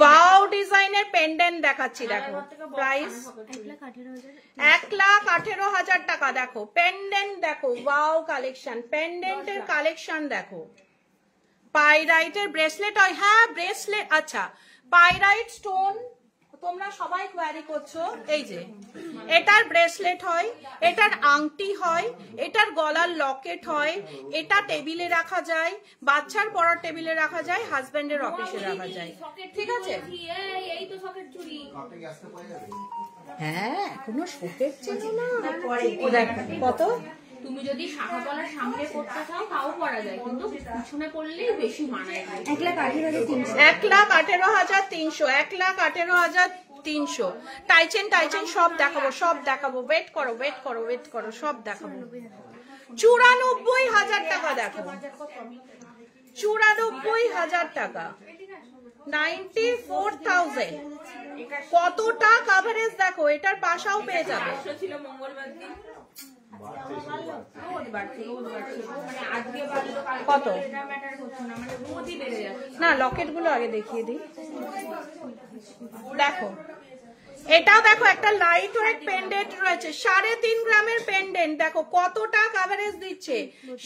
ওয়াও ডিজাইনের পেন্ডেন্ট দেখাচ্ছি। দেখো প্রাইস 1,18,000 টাকা। দেখো পেন্ডেন্ট, দেখো ওয়াও কালেকশন, পেন্ডেন্টের কালেকশন দেখো। পাইরাইটের ব্রেসলেট হয়। হ্যাঁ ব্রেসলেট। আচ্ছা, পাইরাইট স্টোন তোমরা সবাই কোয়ারি করছো। এই যে এটার ব্রেসলেট হয়, এটার আংটি হয়, এটার গলার লকেট হয়। এটা টেবিলে রাখা যায়, বাচ্চার পড়ার টেবিলে রাখা যায়, হাজবেন্ডের অফিসে রাখা যায়, ঠিক আছে। হ্যাঁ, এখনো শোকের চেনো না। কত?
তুমি যদি শাখা পলার সামনে পড়তে চাও তাও পরা যায়, কিন্তু পিছনে পড়লেই বেশি মানায়।
1,18,300।
1,18,300। 1,18,300। টাইচেন সব দেখাবো, সব দেখাবো। ওয়েট করো ওয়েট করো ওয়েট করো, সব দেখাবো। 94,000 টাকা। দেখো 94,000 টাকা। 94,000। কতটা কাভারেজ দেখো। এটার পাশাও পেয়ে যাবে। কত না, লকেট গুলো আগে দেখিয়ে দিই। দেখো এটাও দেখো একটা লাইট ওয়েট পেন্ডেন্ট রয়েছে, 3.5 গ্রামের পেন্ডেন্ট। দেখো কতটা কাভারেজ দিচ্ছে।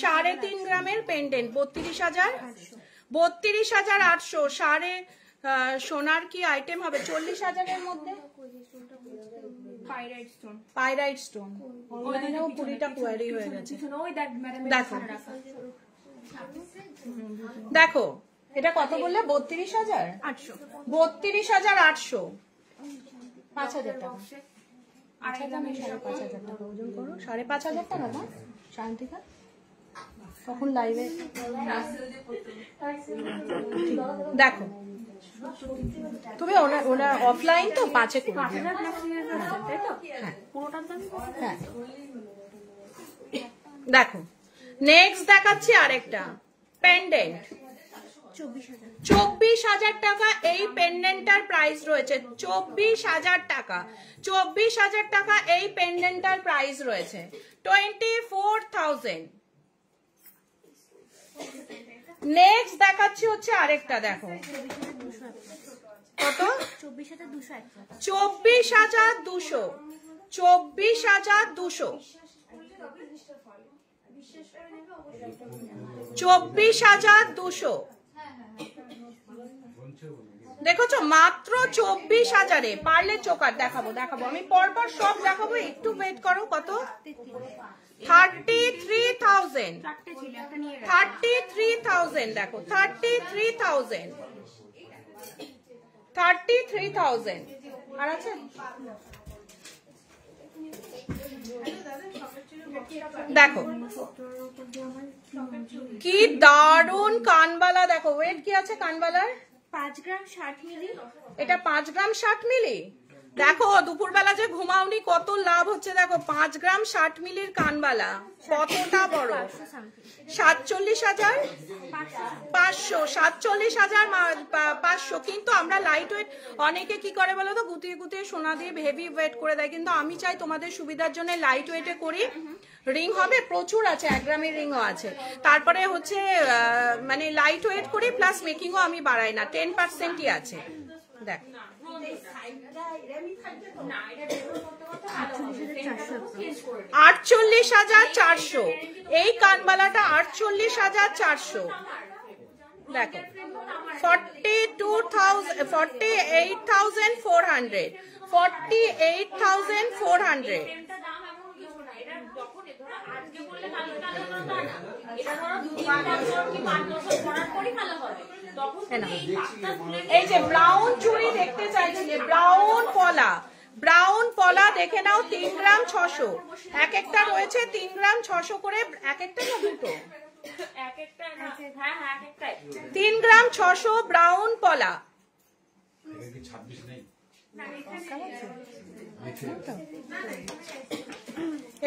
3.5 গ্রামের পেন্ডেন্ট 32,000। 32,800। সোনার কি আইটেম হবে? 40,000 এর মধ্যে। পাইরাইট স্টোন অনলাইনেও 20টা কোয়ারি হয়ে গেছে। দেখো দেখো এটা কত বললে? 32,800। 32,800। 5,000 টাকা।
আচ্ছা দামে 5,500 টাকা ওজন করো 5,500 টাকা না শান্তিকা তখন লাইভে
দেখো তুমি ওনার অফলাইন তো 5-এ করে দিও। হ্যাঁ দেখো নেক্সট দেখাচ্ছি আরেকটা পেন্ডেন্ট 24,000 টাকা। এই পেন্ডেন্টটার প্রাইস রয়েছে 24,000 টাকা। 24,000 টাকা এই পেন্ডেন্টটার প্রাইস রয়েছে 24,000। নেক্সট দেখাচ্ছি হচ্ছে আরেকটা দেখো কত
24,200
24,200 24,200 24,200 দেখছো মাত্র 24,000-এ পারলে চোকার দেখাবো আমি পরপর সব দেখাবো একটু ওয়েট করো। কত 33,000 33,000 দেখো 33,000 আর আছে দেখো কি দারুন কানবালা দেখো ওয়েট কি আছে কানবালার
5 গ্রাম 60 মিলি
এটা 5 গ্রাম 60 মিলি দেখো দুপুরবেলা যে ঘুমাওনি কত লাভ হচ্ছে দেখো 5 গ্রাম 60 মিলির কানবালা কতটা বড় 47,500 47,500 কিন্তু আমরা লাইট ওয়েট অনেকে কি করে বলো তো গুতিয়ে গুতিয়ে সোনা দিয়ে হেভি ওয়েট করে দেয় কিন্তু আমি চাই তোমাদের সুবিধার জন্য লাইট ওয়েটে করি। রিং হবে প্রচুর আছে 1 গ্রামের রিংও আছে তারপরে হচ্ছে মানে লাইট ওয়েট করি প্লাস মেকিংও আমি বাড়াই না 10%ই আছে দেখ 48,400 এই কানবালাটা 48,400 দেখো 48,400 48,400 এই যে ব্রাউন চুড়ি দেখতে চাইছিলে ব্রাউন পলা দেখে নাও 3 গ্রাম 600 এক একটা রয়েছে 3 গ্রাম 600 করে এক একটা না দুটো 3 গ্রাম 600 ব্রাউন পলা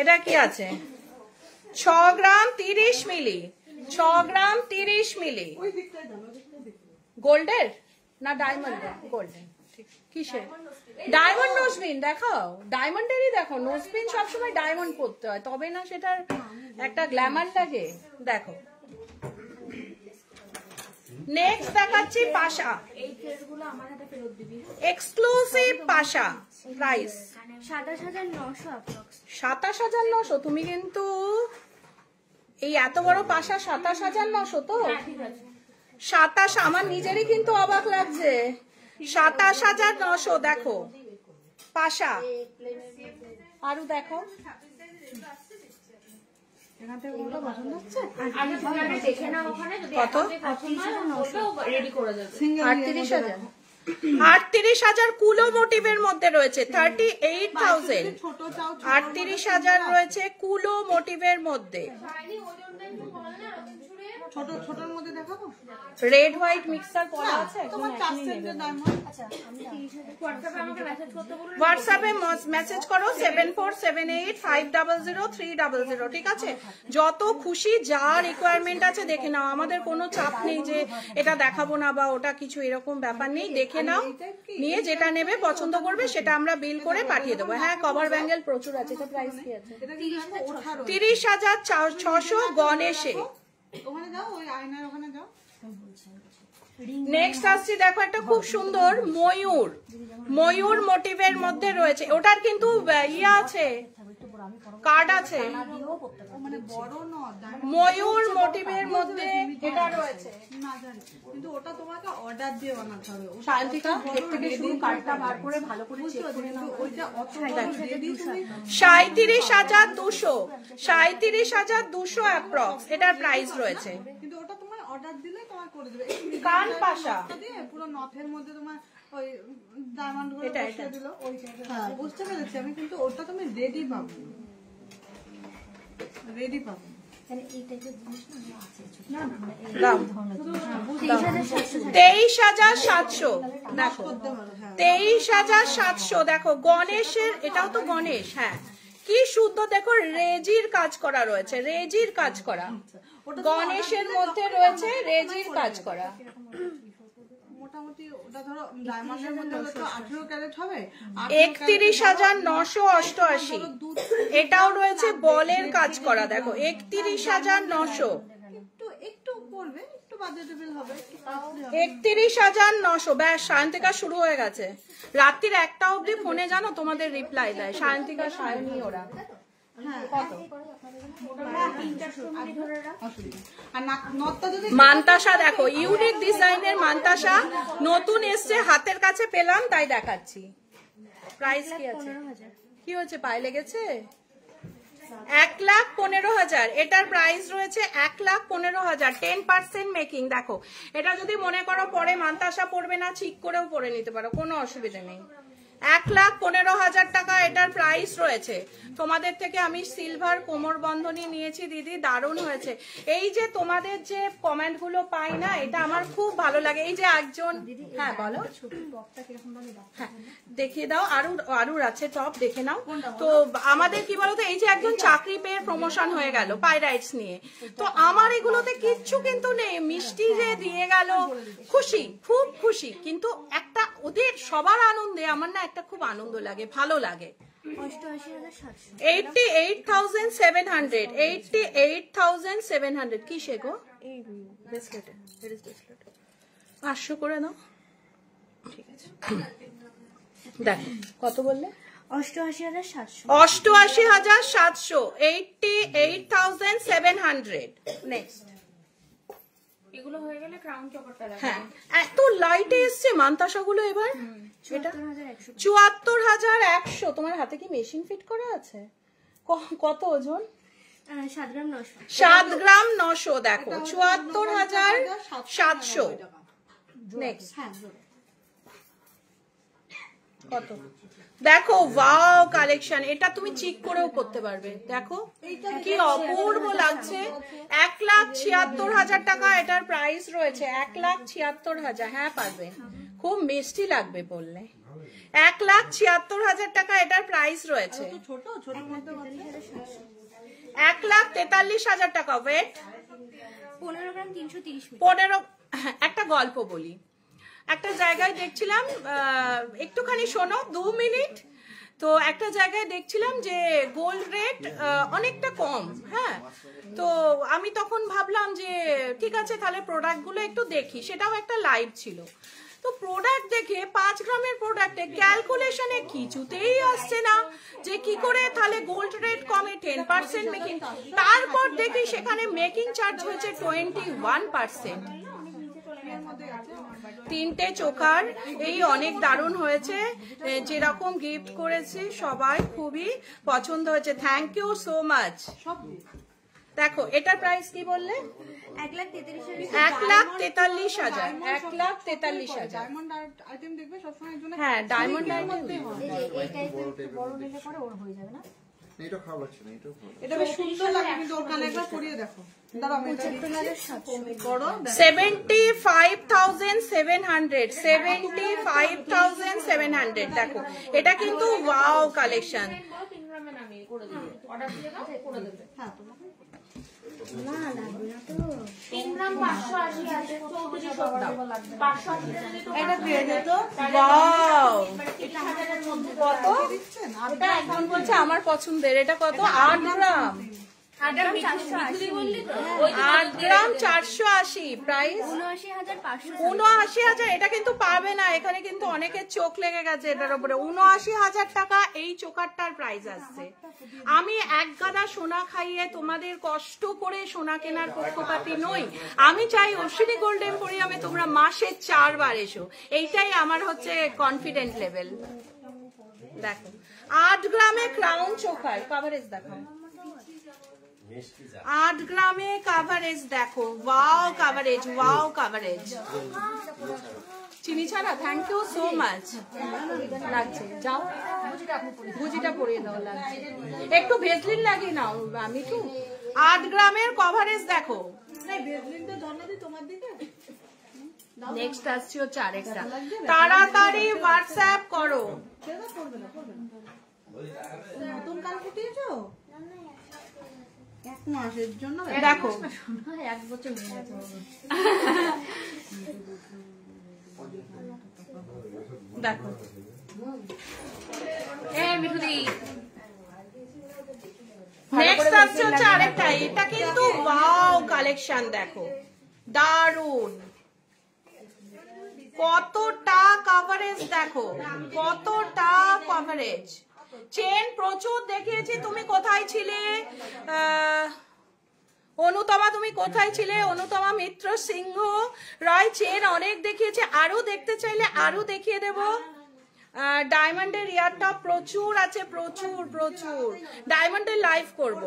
এটা কি আছে 6 গ্রাম 30 মিলি 6 গ্রাম 30 মিলি গোল্ডের না ডায়মন্ডের গোল্ডের কিসের ডায়মন্ড নোজপিন দেখাও ডায়মন্ডেরই দেখো নোজপিন সবসময় ডায়মন্ড পরতে হয় তবে না সেটার একটা গ্ল্যামার লাগে দেখো। নেক্সট দেখাচ্ছি পাশা এক্সক্লুসিভ পাশা প্রাইস 27,900 তুমি কিন্তু এই এত বড় পাশা 27,900 তো 27 আমার নিজেরই কিন্তু অবাক লাগছে 27,900 দেখো পাশা আরো দেখো কত 38,000 কুলো মোটিভের মধ্যে রয়েছে 38,000 38,000 রয়েছে কুলো মোটিভের মধ্যে
ছোটর মধ্যে দেখাবো
রেড হোয়াইট মিক্সার পলা আছে
তোমার 4 সেন্টের ডায়মন্ড
হোয়াটসঅ্যাপে মেসেজ করো 7478500300 ঠিক আছে যত খুশি যা রিকোয়ারমেন্ট আছে দেখে নাও আমাদের কোনো চাপ নেই যে এটা দেখাবো না বা ওটা কিছু এরকম ব্যাপার নেই দেখে নাও নিয়ে যেটা নেবে পছন্দ করবে সেটা আমরা বিল করে পাঠিয়ে দেবো। হ্যাঁ কভার ব্যাঙ্গেল প্রচুর আছে এটা প্রাইস কি আছে 30,600 গণেশে
ওখানে যাও ওই আয়নার ওখানে যাও
নেক্সট আসছি দেখো একটা খুব সুন্দর ময়ূর মোটিভের মধ্যে রয়েছে ওটার কিন্তু ইয়ে আছে কার্ড আছে
মানে বড় নয়
ময়ূর মোটিভের মধ্যে এটা রয়েছে
না জানি কিন্তু ওটা তোমাকে অর্ডার দিয়ে বানাতে হবে
শান্তিকা এর থেকে শুরু কার্ডটা বার করে ভালো করে চেক করে নাও
ওইটা অত দিয়ে দিই তুমি
37,200 অ্যাপ্রক্স এটার প্রাইস রয়েছে
কিন্তু ওটা তোমার অর্ডার দিলে তোমার করে দেবে
কান পাশা
দিয়ে পুরো নথের মধ্যে তোমার ওই ডায়মন্ড গুলো
এটা,
বসিয়ে
এটা।
দিল। হ্যাঁ বুঝতে পেরেছি আমি, কিন্তু ওটা তুমি রেডি পাবো, রেডি পাবো।
দাও 23,700 দেখো, 23,700 দেখো। গণেশের, এটাও তো গণেশ, হ্যাঁ কি শুদ্ধ দেখো, রেজির কাজ করা রয়েছে, রেজির কাজ করা, গণেশের মধ্যে রয়েছে রেজির কাজ করা।
মোটামুটি ওটা ধরো ডায়মন্ডের মধ্যে হলে তো 18 ক্যারেট হবে,
31,988। এটাও রয়েছে বলের কাজ করা, দেখো 31,900,
একটু একটু পড়বে, একটু বাজেটেবল হবে, একটু costly হবে।
31,900। ব্যাস, সায়ন্তিকা শুরু হয়ে গেছে। রাত্রির 1টা অবধি ফোনে জানো তোমাদের রিপ্লাই দেয় সায়ন্তিকা, সায়নী, ওরা।
আর নটটা যদি
মান্তাসা দেখো, ইউনিক ডিজাইনের মান্তাসা নতুন এসছে, হাতের কাছে পেলাম তাই দেখাচ্ছি। প্রাইস কি আছে? কি হচ্ছে, পায়ে লেগেছে? 1,15,000। এটার প্রাইস রয়েছে 1,15,000, 10% মেকিং। দেখো এটা যদি মনে করো পরে মান্তাসা পরবে না, ঠিক করেও পরে নিতে পারো, কোনো অসুবিধা নেই। 1,15,000 টাকা এটার প্রাইস রয়েছে। তোমাদের থেকে আমি সিলভার কোমর বন্ধনী নিয়েছি দিদি, দারুণ হয়েছে। এই যে তোমাদের যে কমেন্ট গুলো পাই না, এটা আমার খুব ভালো লাগে। এই যে একজন, হ্যাঁ বলো, হ্যাঁ দেখিয়ে দাও, আরো আছে টপ, দেখে নাও। তো আমাদের কি বলতো, এই যে একজন চাকরি পেয়ে প্রমোশন হয়ে গেল পাইরাইটস নিয়ে, তো আমার এগুলোতে কিচ্ছু কিন্তু নেই, মিষ্টি যে দিয়ে গেল, খুশি, খুব খুশি, কিন্তু একটা ওদের সবার আনন্দে আমার না একটা খুব আনন্দ লাগে, ভালো লাগে। 88,700, 88,700 কি শেখো? এই বিস্কুটে, 500 করে দাও, ঠিক আছে। দেখো কত বললে?
88,700।
88,700, 88,700। নেক্সট,
এগুলো হয়ে গেলে ক্রাউন চকারটা লাগবে।
হ্যাঁ এত লাইটে এসছে মান্তাসাগুলো এবার। এটা 74,100। তোমার হাতে কি মেশিন ফিট করা আছে? কত ওজন?
7 গ্রাম 900।
7 গ্রাম 900। দেখো 74,700। নেক্সট কত? দেখো ওয়াও কালেকশন, এটা তুমি চিক করেও করতে পারবে, দেখো কি অপূর্ব লাগছে। 1,76,000 টাকা এটার প্রাইস রয়েছে, 1,76,000। হ্যাঁ পারবে, খুব মিষ্টি লাগবে বললে। 1,76,000 টাকা এটার প্রাইস রয়েছে।
ছোট ছোট মধ্যে
1,43,000 টাকা। ওয়েট,
15 গ্রাম 330 মিলি।
15। একটা গল্প বলি, একটা জায়গায় দেখছিলাম, একটুখানি শোনো 2 মিনিট। তো একটা জায়গায় দেখছিলাম যে গোল্ড রেট অনেকটা কম, হ্যাঁ। তো আমি তখন ভাবলাম যে ঠিক আছে তাহলে প্রোডাক্টগুলো একটু দেখি, সেটাও একটা লাইভ ছিল। তো প্রোডাক্ট দেখে 5 গ্রামের প্রোডাক্টে ক্যালকুলেশনে কিছুতেই আসছে না যে কি করে তাহলে গোল্ড রেট কমে 10% মেকিং। তারপর দেখি সেখানে মেকিং চার্জ হয়েছে 21%। 3টে চোকার, এই অনেক দারুণ হয়েছে, যেরকম গিফট করেছি সবাই খুবই পছন্দ হয়েছে, থ্যাংক ইউ সো মাচ। দেখো এটার প্রাইস কি বললে? 1,43,000। 1,43,000।
ডায়মন্ড আইটেম দেখবে সবসময় এর জন্য।
হ্যাঁ ডায়মন্ড আইটেম।
এটা খারাপ লাগছে না, এটা ভালো।
এটা বেশ সুন্দর লাগে, কিন্তু ওর কানে একবার পরিয়ে দেখো। দাঁড়াও আমি এটা বড়
75,700। 75,700। দেখো এটা কিন্তু ওয়াও কালেকশন।
3 গ্রামে নামিয়ে করে দিবে, অর্ডার দিয়ে দাও করে দেবে।
হ্যাঁ তোমাকে
3 গ্রাম 580 আছে, 3400 দাও। 580 যদি তো
এটা দিয়ে দে তো।
ওয়াও,
1000 এর মধ্যে
কত?
দিচ্ছেন
এটা একজন বলছে আমার পছন্দের, এটা কত? 8 গ্রাম।
8 গ্রাম 480 বললি তো?
8 গ্রাম 480। প্রাইস
79,500।
79,000। এটা কিন্তু পাবে না, এখানে কিন্তু অনেকের চোখ লেগে গেছে এটার উপরে। 79,000 টাকা এই চোকারটার প্রাইস আসছে। আমি এক গাদা সোনা খাইয়ে তোমাদের কষ্ট করে সোনা কেনার পক্ষপাতী নই। আমি চাই অশ্বিনী গোল্ড এম্পোরিয়ামে তোমরা মাসে 4 বার এসো, এইটাই আমার হচ্ছে কনফিডেন্ট লেভেল। দেখো 8 গ্রামে ক্রাউন চোকার কভারেজ দেখো, 8 গ্রামে কাভারেজ দেখো, ওয়াও কাভারেজ, ওয়াও কাভারেজ। চিনি ছাড়া, থ্যাংক ইউ সো মাচ। লাগছে, যাও ভুজিটা পরিয়ে দাও, লাগছে। একটু ভেসলিন লাগিয়ে নাও আমি তো। 8 গ্রামের কভারেজ দেখো। নেক্সট আসছে হচ্ছে আরেকটা, তাড়াতাড়ি হোয়াটসঅ্যাপ করো।
নতুন কাল ফুটিয়েছো 1 মাসের জন্য?
দেখো
1 বছর হয়ে গেছে।
দেখো
মিঠুদি
নেক্সট আসছে হচ্ছে আরেকটা, এটা কিন্তু ওয়াও কালেকশন দেখো, দারুন। কতটা কভারেজ দেখো, কতটা কভারেজ। চেন প্রচুর দেখিয়েছি, তুমি কোথায় ছিলে অনুতমা, তুমি কোথায় ছিলে অনুতমা মিত্র সিংহ রয়? চেন অনেক দেখিয়েছে, আরো দেখতে চাইলে আরো দেখিয়ে দেব। ডায়মন্ডের ইয়ারটা প্রচুর আছে, প্রচুর প্রচুর। ডায়মন্ডের লাইভ করব।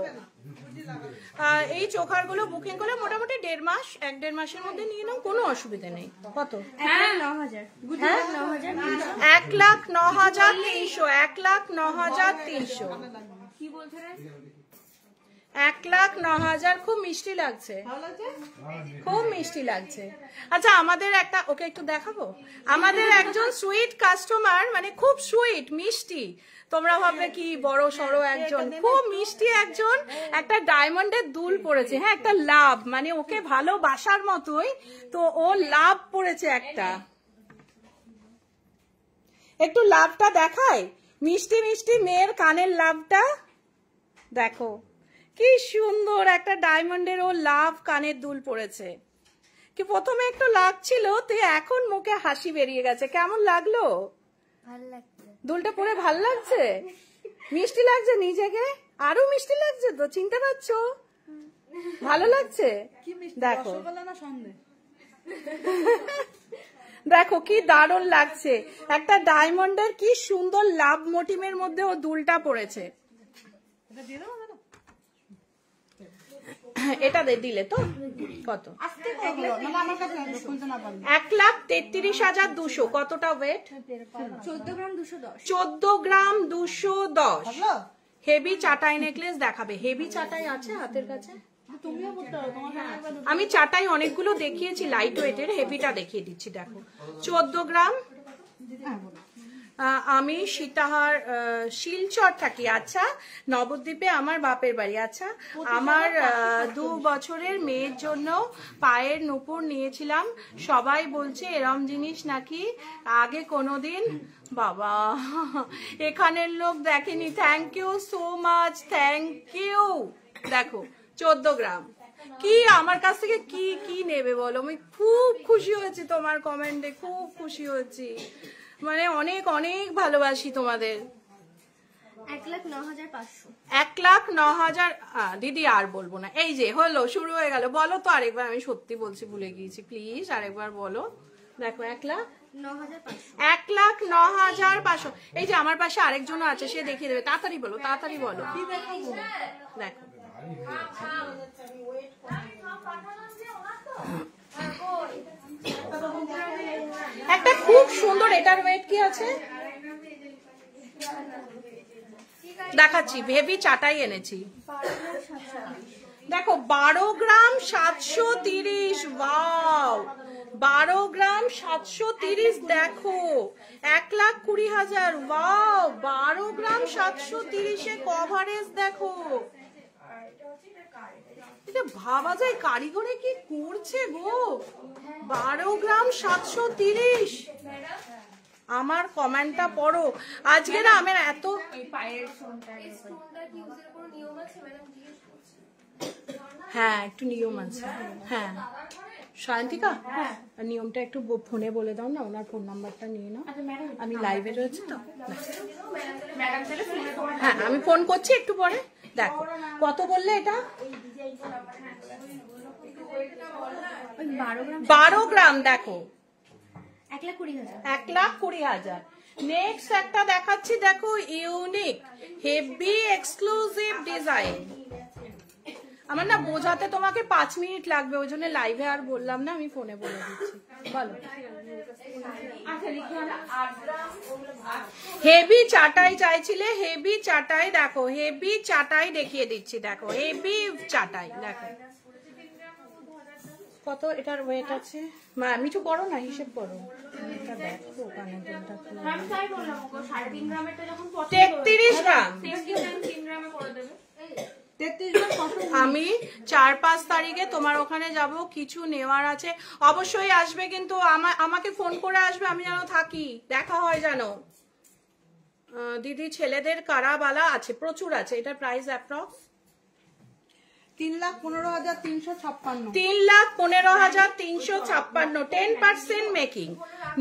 এই চোখার গুলো বুকিং করলে মোটামুটি 1.5 মাস, 1-1.5 মাসের মধ্যে নিয়ে নাও, কোনো অসুবিধা নেই। কত?
1,09,000
1,09,300 1,09,300
কি বলছে রে?
1,09,000 খুব মিষ্টি লাগছে, খুব মিষ্টি লাগছে। আচ্ছা আমাদের একটা, ওকে একটু দেখাবো, আমাদের একজন সুইট কাস্টমার, মানে খুব সুইট মিষ্টি, তোমরা ভাববে কি বড় সড়ো একজন, খুব মিষ্টি একজন, একটা ডায়মন্ডের দুল পড়েছে, হ্যাঁ একটা লাভ, মানে ওকে ভালোবাসার মতোই, তো ও লাভ পড়েছে একটা। একটু লাভটা দেখায়, মিষ্টি মিষ্টি মেয়ের কানের লাভটা দেখো, কি সুন্দর একটা ডায়মন্ডের ও লাভ কানের দুল পড়েছে। কি প্রথমে একটু লাগছিল, তো এখন মুখে হাসি বেরিয়ে গেছে। কেমন লাগলো?
ভালো লাগছে।
দুলটা পরে ভাল লাগছে, মিষ্টি লাগছে নিজেকে, আরো মিষ্টি লাগছে তো, চিনতে পারছো? ভালো লাগছে দেখো, দেখো কি দারুণ লাগছে। একটা ডায়মন্ডের কি সুন্দর লাভ মোটিভের মধ্যে ও দুলটা পড়েছে। এটা দিলে তো কত? 1,33,200। কতটা ওয়েট?
14 গ্রাম 210।
14 গ্রাম 210। হেভি চাটাই নেকলেস দেখাবে, হেভি চাটাই আছে হাতের কাছে? আমি চাটাই অনেকগুলো দেখিয়েছি লাইট ওয়েটের, হেভিটা দেখিয়ে দিচ্ছি দেখো। 14 গ্রাম। আমি সীতাহার শিলচর থাকি। আচ্ছা, নবদ্বীপে আমার বাপের বাড়ি। আচ্ছা, আমার 2 বছরের মেয়ের জন্য পায়ের নুপুর নিয়েছিলাম, সবাই বলছে এরম জিনিস নাকি আগে কোনোদিন, বাবা এখানের লোক দেখেনি। Thank you so much, thank you. দেখো 14 গ্রাম। কি আমার কাছ থেকে কি কি নেবে বলো? আমি খুব খুশি হয়েছি তোমার কমেন্টে, খুব খুশি হয়েছি, মানে অনেক অনেক ভালোবাসি তোমাদের।
1,09,500।
1,09,000। দিদি আর বলবো না, এই যে হলো, শুরু হয়ে গেল। বলো তো আরেকবার, আমি সত্যি বলছি ভুলে গিয়েছি, প্লিজ আরেকবার বলো। দেখো 1,09,500। এই যে আমার পাশে আরেকজন আছে, সে দেখিয়ে দেবে। তাড়াতাড়ি বলো, তাড়াতাড়ি বলো। দেখো একটা খুব সুন্দর, এটার ওয়েট কি আছে দেখাচ্ছি, ভেবি চাটাই এনেছি দেখো। 12 গ্রাম 730। ওয়াও, 12 গ্রাম 730 দেখো, 1,20,000। ওয়াও, 12 গ্রাম 730 কভারেজ দেখো। এটা ভাবা যায় কারিগরে কি করছে গো। 12 গ্রাম 730। আমার কমেন্টটা পড়ো। আজকে না আমার এত হ্যাঁ একটু নিয়ম আছে। হ্যাঁ সায়ন্তিকা, নিয়মটা একটু ফোনে বলে দাও না, ওনার ফোন নাম্বারটা নিয়ে নাও, আমি লাইভে রয়েছি তো। হ্যাঁ আমি ফোন করছি একটু পরে। দেখো কত বললে এটা? 12 গ্রাম দেখো, 1,20,000। নেক্সট একটা দেখাচ্ছি দেখো, ইউনিক হেভি এক্সক্লুসিভ ডিজাইন। আমার না বোঝাতে তোমাকে 5 মিনিট লাগবে, ওই জন্য লাইভে আর বললাম না, আমি ফোনে বলে দিচ্ছি। বলো। হেভি চাটাই চাইছিলে, হেভি চাটাই দেখো, হেভি চাটাই দেখিয়ে দিচ্ছি, দেখো হেভি চাটাই দেখো। কত এটার ওয়েট আছে? মিঠু করো না, হিসেব করো। এটা দেখো ওখানে 33 গ্রাম। আমি 4-5 তারিখে তোমার ওখানে যাব, কিছু নেওয়ার আছে, অবশ্যই আসবে, কিন্তু আমাকে ফোন করে আসবে, আমি যেন থাকি, দেখা হয় যেন। দিদি ছেলেদের কারাবালা আছে, প্রচুর আছে। এটার প্রাইস অ্যাপ্রক্স
3,15,356।
3,15,356, 10% মেকিং।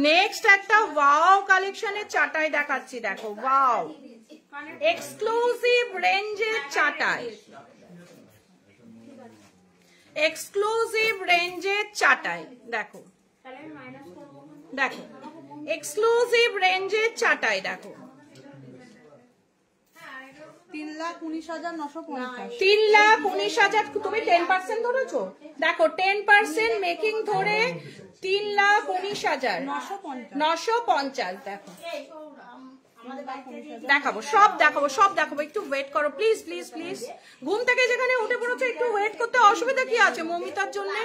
নেক্সট একটা ওয়াও কালেকশনের চাটাই দেখাচ্ছি, দেখো ওয়াও এক্সক্লুসিভ রেঞ্জের চাটাই, এক্সক্লুসিভ রেঞ্জের চাটাই দেখো, দেখো এক্সক্লুসিভ রেঞ্জের চাটাই দেখো।
3,19,950।
3,19,000 তুমি 10% ধরেছো, দেখো 10% মেকিং ধরে 3,19,950 দেখো। দেখাবো সব, দেখাবো সব দেখাবো, একটু ওয়েট করো প্লিজ প্লিজ প্লিজ। ঘুম থেকে যেখানে উঠে পড়েছো একটু ওয়েট করতে অসুবিধা কি আছে মমিতার জন্য,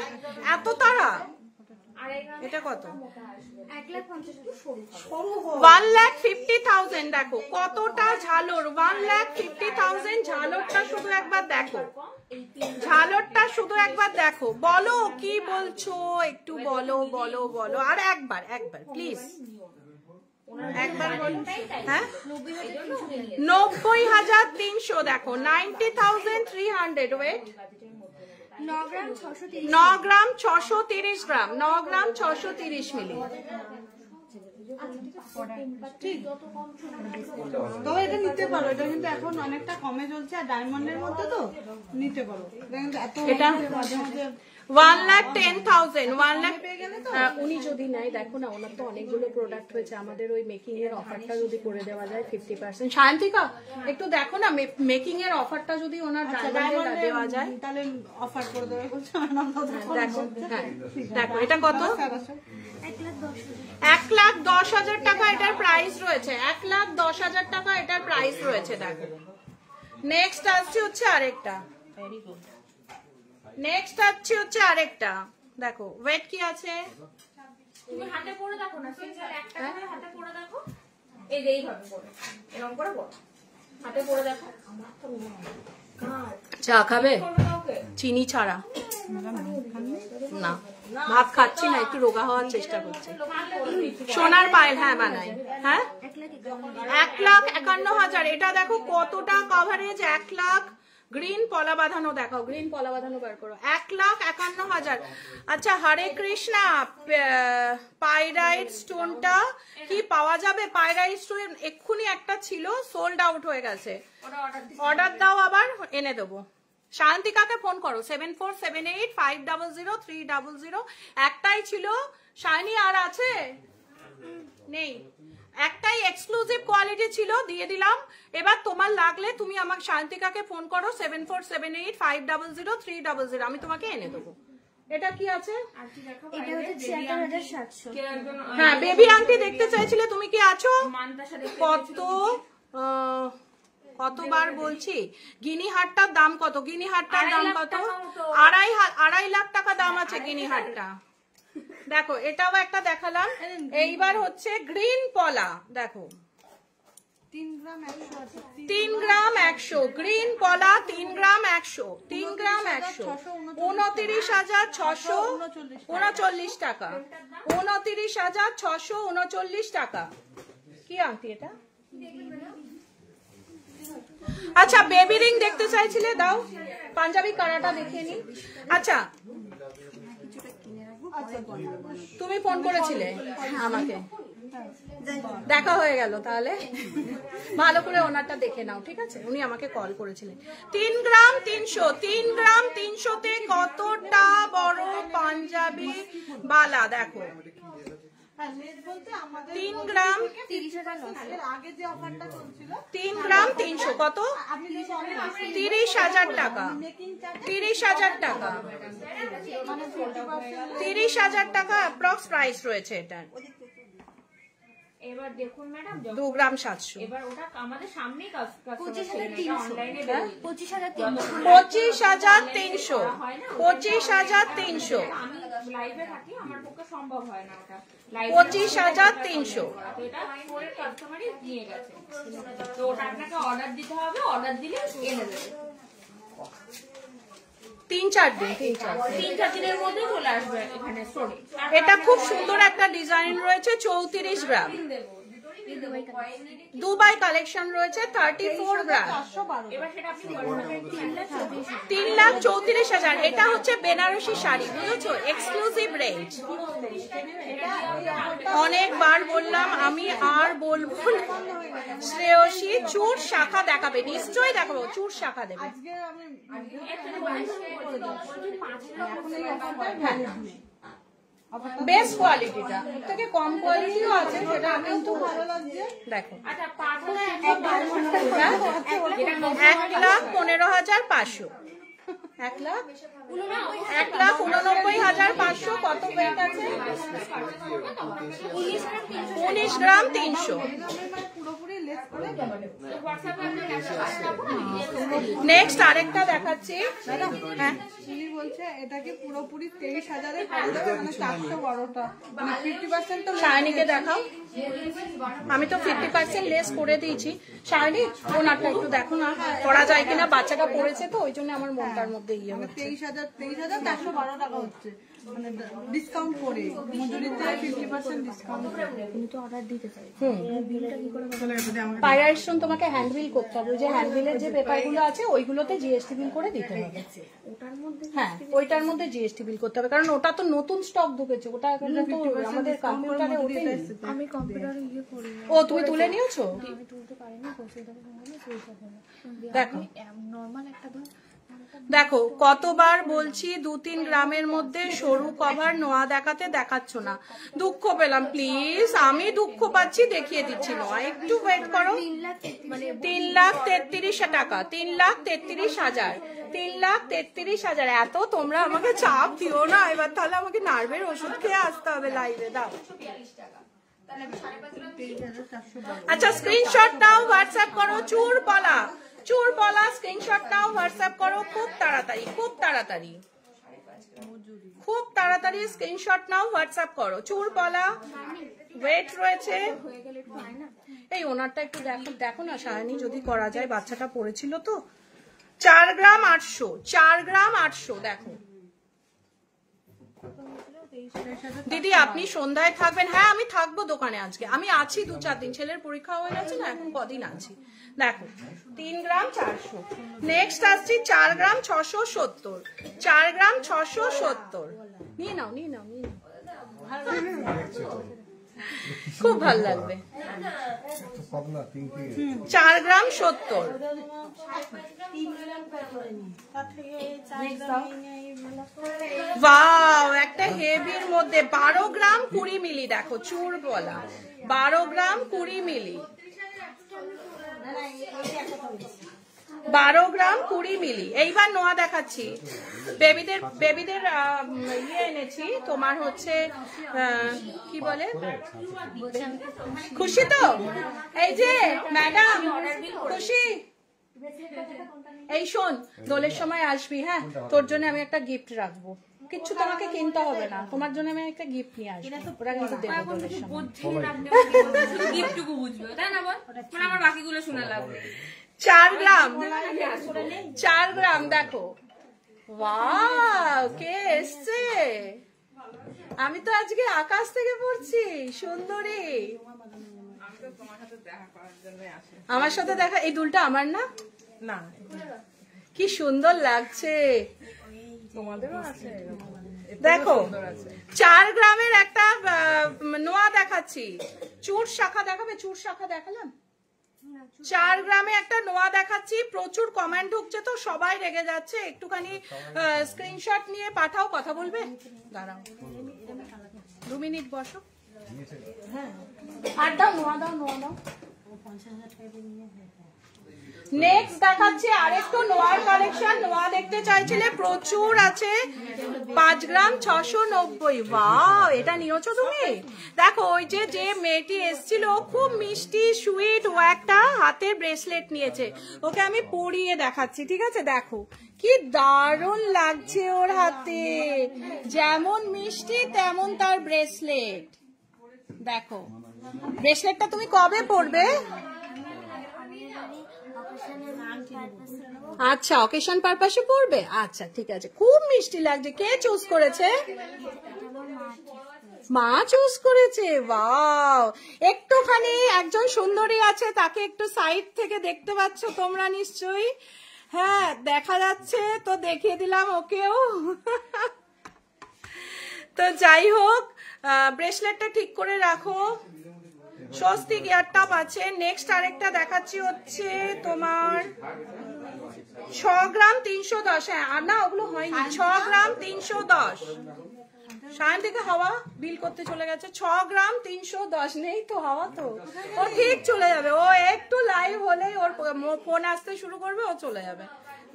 এত তারা? এটা কত? 1,50,000 দেখো কতটা ঝালর, 1,50,000 ঝালরটা শুধু একবার দেখো, ঝালরটা শুধু একবার দেখো। বলো কি বলছো একটু বলো বলো বলো, আর একবার একবার প্লিজ একবার বলো। হ্যাঁ 90,300 দেখো, 90,300 ওয়েট, 9 গ্রাম 630 গ্রাম, 9 গ্রাম 630 মিলি।
তবে এটা নিতে পারো, এটা কিন্তু এখন অনেকটা কমে চলছে, আর ডায়মন্ডের মধ্যে তো নিতে পারো।
এটা
মাঝে মাঝে
1,10,000 1 লাখ উনি যদি নেয়, দেখো না ওনার তো অনেকগুলো প্রোডাক্ট হয়েছে, আমাদের ওই মেকিং এর অফারটা যদি করে দেওয়া যায় 50%। সায়ন্তিকা একটু দেখো না মেকিং এর অফারটা যদি ওনার ডায়মন্ডে দেওয়া যায়,
তাহলে অফার করে দেবে বলছো ম্যাডাম।
দেখো হ্যাঁ দেখো এটা কত, 1,10,000 টাকা এটার প্রাইস রয়েছে, 1,10,000 টাকা এটার প্রাইস রয়েছে দেখো। নেক্সট আসছে হচ্ছে আরেকটা, নেক্সট আসছে হচ্ছে আরেকটা, দেখো ওয়েট কি আছে,
তুমি হাতে পড়ে দেখো না, সিঙ্গেল একটা করে হাতে পড়ে দেখো, এই যে এইভাবে পড়ে এরকম করে পড়ো, হাতে পড়ে দেখো।
চা খাবে চিনি ছাড়া? না ভাত খাচ্ছি না, একটু রোগা হওয়ার চেষ্টা করছি। সোনার পায়েল হ্যাঁ বানাই, হ্যাঁ 1,51,000 এটা দেখো কতটা কভারেজ, 1 লাখ। গ্রিন পলা বাঁধানো দেখাও, গ্রিন পলা বাঁধানো বার করো, 1,51,000। আচ্ছা হরে কৃষ্ণা, পাইরাইট স্টোনটা কি পাওয়া যাবে? পাইরাইট স্টোন এক্ষুনি একটা ছিল, সোল্ড আউট হয়ে গেছে, অর্ডার দাও আবার এনে দেবো। শান্তিকাকে ফোন করো 7478500300, একটাই ছিল শাইনি, আর আছে নেই, একটাই এক্সক্লুসিভ কোয়ালিটি ছিল, দিয়ে দিলাম। এবার তোমার লাগলে তুমি আমাকে শান্তিকাকে ফোন করো 7478500300, আমি তোমাকে এনে দেবো। এটা কি আছে? হ্যাঁ বেবি আন্টি দেখতে চাইছিলে, তুমি কি আছো? কত কতবার বলছি, গিনি হারটার দাম কত? গিনি হারটার দাম কত? 2.5 লাখ টাকা দাম আছে গিনি হারটা। দেখো এটাও একটা দেখালাম, এইবার হচ্ছে গ্রিন পলা দেখো,
3 গ্রাম 100 আছে,
3 গ্রাম 100 গ্রিন পলা, 3 গ্রাম 100, 3 গ্রাম 100, 29,639 টাকা, 29,639 টাকা। কি আংটি এটা? আচ্ছা বেবি রিং দেখতে চাইছিলে, দাও পাঞ্জাবি কারাটা দেখিয়ে নি। আচ্ছা তুমি ফোন করেছিলে আমাকে, দেখা হয়ে গেল, তাহলে ভালো করে ওনারটা দেখে নাও ঠিক আছে, উনি আমাকে কল করেছিলেন। 3 গ্রাম 300, 3 গ্রাম 300তে কতটা বড় পাঞ্জাবি বালা দেখো,
হ্যাঁ লেস বলতে আমাদের
3 গ্রাম
30,000
এর আগে যে অফারটা চলছিল
3 গ্রাম 300 কত?
আপনি যে
30,000 টাকা। 30,000 টাকা, 30,000 টাকা অ্যাপ্রক্স প্রাইস রয়েছে এটা।
এবার দেখুন ম্যাডাম
2 গ্রাম 700,
এবার ওটা আমাদের সামনেই কাজ
25,300 25,300
25,300, 25,300,
আমি লাইভে থাকি আমার পক্ষে সম্ভব হয় না ওটা লাইভে
25,300।
তো এটা পরে কাস্টমারই নিয়ে গেছে তো ওটা আপনাকে অর্ডার দিতে হবে অর্ডার দিলে এনে দেবে
3-4 দিন, 3-4 দিন।
3-4 দিনের মধ্যে চলে আসবে এখানে স্টোরে
এটা খুব সুন্দর একটা ডিজাইন রয়েছে, 34 গ্রাম। দুবাই কালেকশন রয়েছে, 34 গ্রাম।
এবার সেটা আপনি বলবেন
3,34,000। এটা হচ্ছে বেনারসি শাড়ি, বুঝেছো, এক্সক্লুসিভ রেঞ্জ। অনেকবার বললাম, আমি আর বলবো না। শ্রেয়সী চুর শাখা দেখাবে, নিশ্চয়ই দেখাবো, চুর শাখা দেবে।
আজকে আমি এখন এই অফারটা ভ্যালিড নেই।
বেস্ট কোয়ালিটিটা, এর থেকে কম কোয়ালিটিও আছে, সেটা কিন্তু
ভালো লাগছে।
দেখো।
আচ্ছা পাথর
1,15,500, 1,89,500। কত ওয়েট আছে? 19 গ্রাম 300।
পুরোপুরি লেস করে
নেক্সট আরেকটা দেখাচ্ছি। হ্যাঁ,
উনি বলছে এটাকে পুরোপুরি 23,000 এ পাওয়া যাবে, মানে 412টা, মানে 50% তো
শায়নিকে দেখাও। আমি তো 50% লেস করে দিয়েছি। শায়নি ওনারটা একটু দেখো না, করা যায় কিনা। বাচ্চাটা পড়েছে তো, ওই জন্য আমার মনটার মধ্যে ইয়ে
মানে
হচ্ছে।
23,412 টাকা হচ্ছে, মানে ডিসকাউন্ট করে মজুরিতে 50% ডিসকাউন্ট করে।
পায়রা স্টোন তোমাকে হ্যান্ড বিল করতে হবে, যে হ্যান্ড বিলের যে পেপারগুলো আছে ওইগুলোতে জিএসটি বিল করে দিতে হবে। হ্যাঁ, ওইটার মধ্যে জিএসটি বিল করতে হবে, কারণ ওটা তো নতুন স্টক ঢুকেছে, ওটা এখন তো আমাদের কম্পিউটারে ওঠেনি।
আমি কম্পিউটারে ইয়ে করি
ও, তুমি তুলে নিয়েছো?
আমি তুলতে পারিনি, বসে
দেখো
নরমাল একটা ধর
দেখো, কতবার বলছি 2-3 গ্রামের মধ্যে সরু কভার নোয়া দেখাতে, দেখাচ্ছ না। দুঃখ পেলাম, প্লিজ। আমি দুঃখ পাচ্ছি, দেখিয়ে দিচ্ছি নোয়া, একটু ওয়েট করো। 3,33,000 টাকা, 3,33,000, 3,33,000। এত তোমরা আমাকে চাপ দিও না এবার, তাহলে আমাকে নার্ভের ওষুধ খেয়ে আসতে হবে লাইভে। দাও। আচ্ছা, স্ক্রিনশট নাও, হোয়াটসঅ্যাপ করো। চুর পলা স্ক্রিনশট নাও, হোয়াটসঅ্যাপ করো খুব তাড়াতাড়ি, খুব তাড়াতাড়ি, খুব তাড়াতাড়ি স্ক্রিনশট নাও, হোয়াটসঅ্যাপ করো। চুর পলা ওয়েট রয়েছে। এই ওনারটা একটু দেখো, দেখো না শায়নি, যদি করা যায়। বাচ্চাটা পড়েছিল তো। 4 গ্রাম 800, 4 গ্রাম 800। দেখো দিদি, আপনি সন্ধ্যায় থাকবেন? হ্যাঁ, আমি থাকবো দোকানে আজকে। আমি আছি 2-4 দিন, ছেলের পরীক্ষা হয়ে গেছে না, এখন কদিন আছি। দেখো 3 গ্রাম 400। নেক্সট আসছি 4 গ্রাম 670, 4 গ্রাম 670। নিয়ে নাও, নিয়ে নাও, নিয়ে নাও, খুব ভালো লাগবে। 4 গ্রাম 70। ওয়াও, একটা হেভির মধ্যে 12 গ্রাম 20 মিলি। দেখো চুর বলা, 12 গ্রাম 20 মিলি, 12 গ্রাম 20 মিলি। এইবার নোয়া দেখাচ্ছি। বেবিদের ইয়ে এনেছি, তোমার হচ্ছে কি বলে, খুশি তো? এই যে ম্যাডাম খুশি, এই শোন, দোলের সময় আসবি, হ্যাঁ, তোর জন্য আমি একটা গিফট রাখবো। কিচ্ছু তোমাকে কিনতে হবে না, তোমার জন্য আমি একটা গিফট নিয়ে আসবো, ওরা কিন্তু দেবো দোলের সময়।
গিফটটুকু বুঝবে তাই না বল, মানে আমার বাকিগুলো শোনা লাগবে।
4 গ্রাম 4 গ্রাম। দেখো, ওয়াও, কে এসছে? আমি তো আজকে আকাশ থেকে পড়ছি, সুন্দরী। আমার সাথে দেখা, এই দুলটা আমার না? না, কি সুন্দর লাগছে। দেখো 4 গ্রামের একটা নোয়া দেখাচ্ছি। চুর শাখা দেখাবে? চুর শাখা দেখালাম। 4 গ্রামে একটা নোয়া দেখাচ্ছি। প্রচুর কমেন্ট ঢুকছে তো, সবাই রেগে যাচ্ছে। একটুখানি স্ক্রিনশট নিয়ে পাঠাও। কথা বলবে? দাঁড়াও 2 মিনিট বসো। আর দাও, নোয়া দাও, নোয়া দাও। নেক্সট দেখাচ্ছি আরেকটু নোয়ার কালেকশন। নোয়া দেখতে চাইছিলে, প্রচুর আছে। 5 গ্রাম 690। ওয়াও, এটা নিয়েছো তুমি? দেখো, ওই যে মেয়েটি এসেছিল, খুব মিষ্টি সুইট, ও একটা হাতের ব্রেসলেট নিয়েছে। ওকে আমি পরিয়ে দেখাচ্ছি, ঠিক আছে? দেখো কি দারুণ লাগছে ওর হাতে, যেমন মিষ্টি তেমন তার ব্রেসলেট। দেখো, ব্রেসলেটটা তুমি কবে পরবে? আচ্ছা, অকেশন পারপাসে পড়বে। আচ্ছা, ঠিক আছে, খুব মিষ্টি লাগছে। কে চুজ করেছে? মা চুজ করেছে। ওয়াও, একটুখানি একজন সুন্দরী আছে, তাকে একটু সাইড থেকে দেখতে পাচ্ছ তোমরা নিশ্চয়ই। হ্যাঁ, দেখা যাচ্ছে, তো দেখিয়ে দিলাম ওকেও। তো যাই হোক, ব্রেসলেটটা ঠিক করে রাখো। স্বস্তিক ইয়ারটাপ আছে। নেক্সট আরেকটা দেখাচ্ছি হচ্ছে তোমার 6 গ্রাম 310। হ্যাঁ, আর না, ওগুলো হয়নি। 6 গ্রাম 310। সায়ন থেকে হাওয়া বিল করতে চলে গেছে। 6 গ্রাম 310 নেই তো, হাওয়া তো ও ঠিক চলে যাবে। ও একটু লাইভ হলেই ওর ফোন আসতে শুরু করবে, ও চলে যাবে।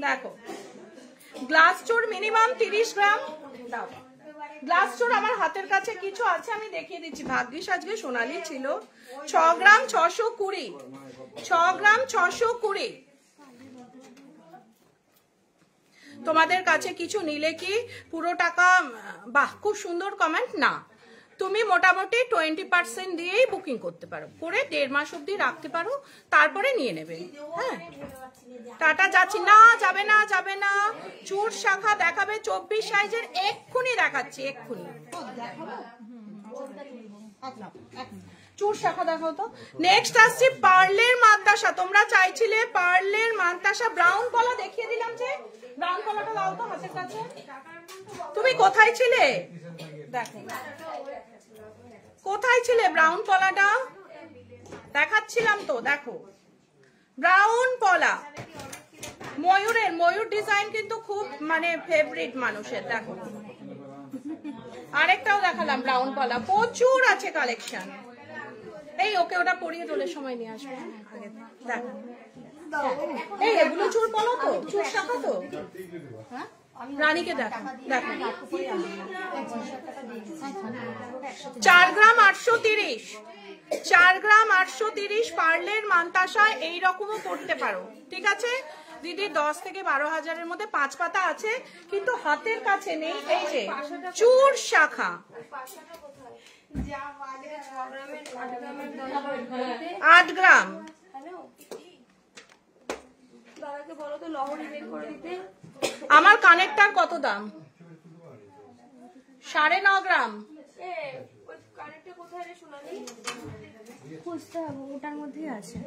দেখো, গ্লাস চোর মিনিমাম 30 গ্রাম। দাও, গ্লাস চোর আমার হাতের কাছে কিছু আছে, আমি দেখিয়ে দিচ্ছি। ভাগ্যিস আজকে সোনালি ছিল। 6 গ্রাম 620। 6 গ্রাম 620। তোমাদের কাছে কিছু নিলে কি পুরো টাকা? বাহ, খুব সুন্দর কমেন্ট। না, তুমি মোটামুটি 20% দিয়েই বুকিং করতে পারো, করে 1.5 মাস অব্দি রাখতে পারো, তারপরে নিয়ে নেবে। হ্যাঁ, টাটা যাচ্ছি। না, যাবে না, যাবে না। চুর শাখা দেখাবে 24 সাইজের, এক্ষুনি দেখাচ্ছি, এক্ষুনি। চুর শাখা দেখাও তো। নেক্সট আসছি পার্লের মান্তাসা। তোমরা চাইছিলে পার্লের মান্তাসা। ব্রাউন কলা দেখিয়ে দিলাম, যে ব্রাউন কলাটা দাও তো হাতের কাছে। তুমি কোথায় ছিলে? দেখো, কোথায় ছিলে? ব্রাউন কলাটা দেখাচ্ছিলাম তো। দেখো, ব্রাউন কলা, ময়ূরের, ময়ূর ডিজাইন কিন্তু খুব মানে ফেভারিট মানুষের। দেখো, আরেকটাও দেখালাম ব্রাউন কলা, প্রচুর আছে কালেকশন। এই ওকে ওটা পরিয়ে দোলের সময় নিয়ে আসবে। দেখো, এই এগুলো চুর পলা তো, চুর শাখা তো। হ্যাঁ, রানীকে দেখো। দেখো, 4 গ্রাম 830। 4 গ্রাম 830 পার্লের মান্তাসা। এইরকমও করতে পারো, ঠিক আছে দিদি? 10 থেকে 12 হাজারের মধ্যে 5 পাতা আছে, কিন্তু হাতের কাছে নেই। এই যে চুর শাখা, 8 গ্রাম। আমার কানেক্টার কত দাম? 9.5 গ্রাম।
ওটার মধ্যেই আছে।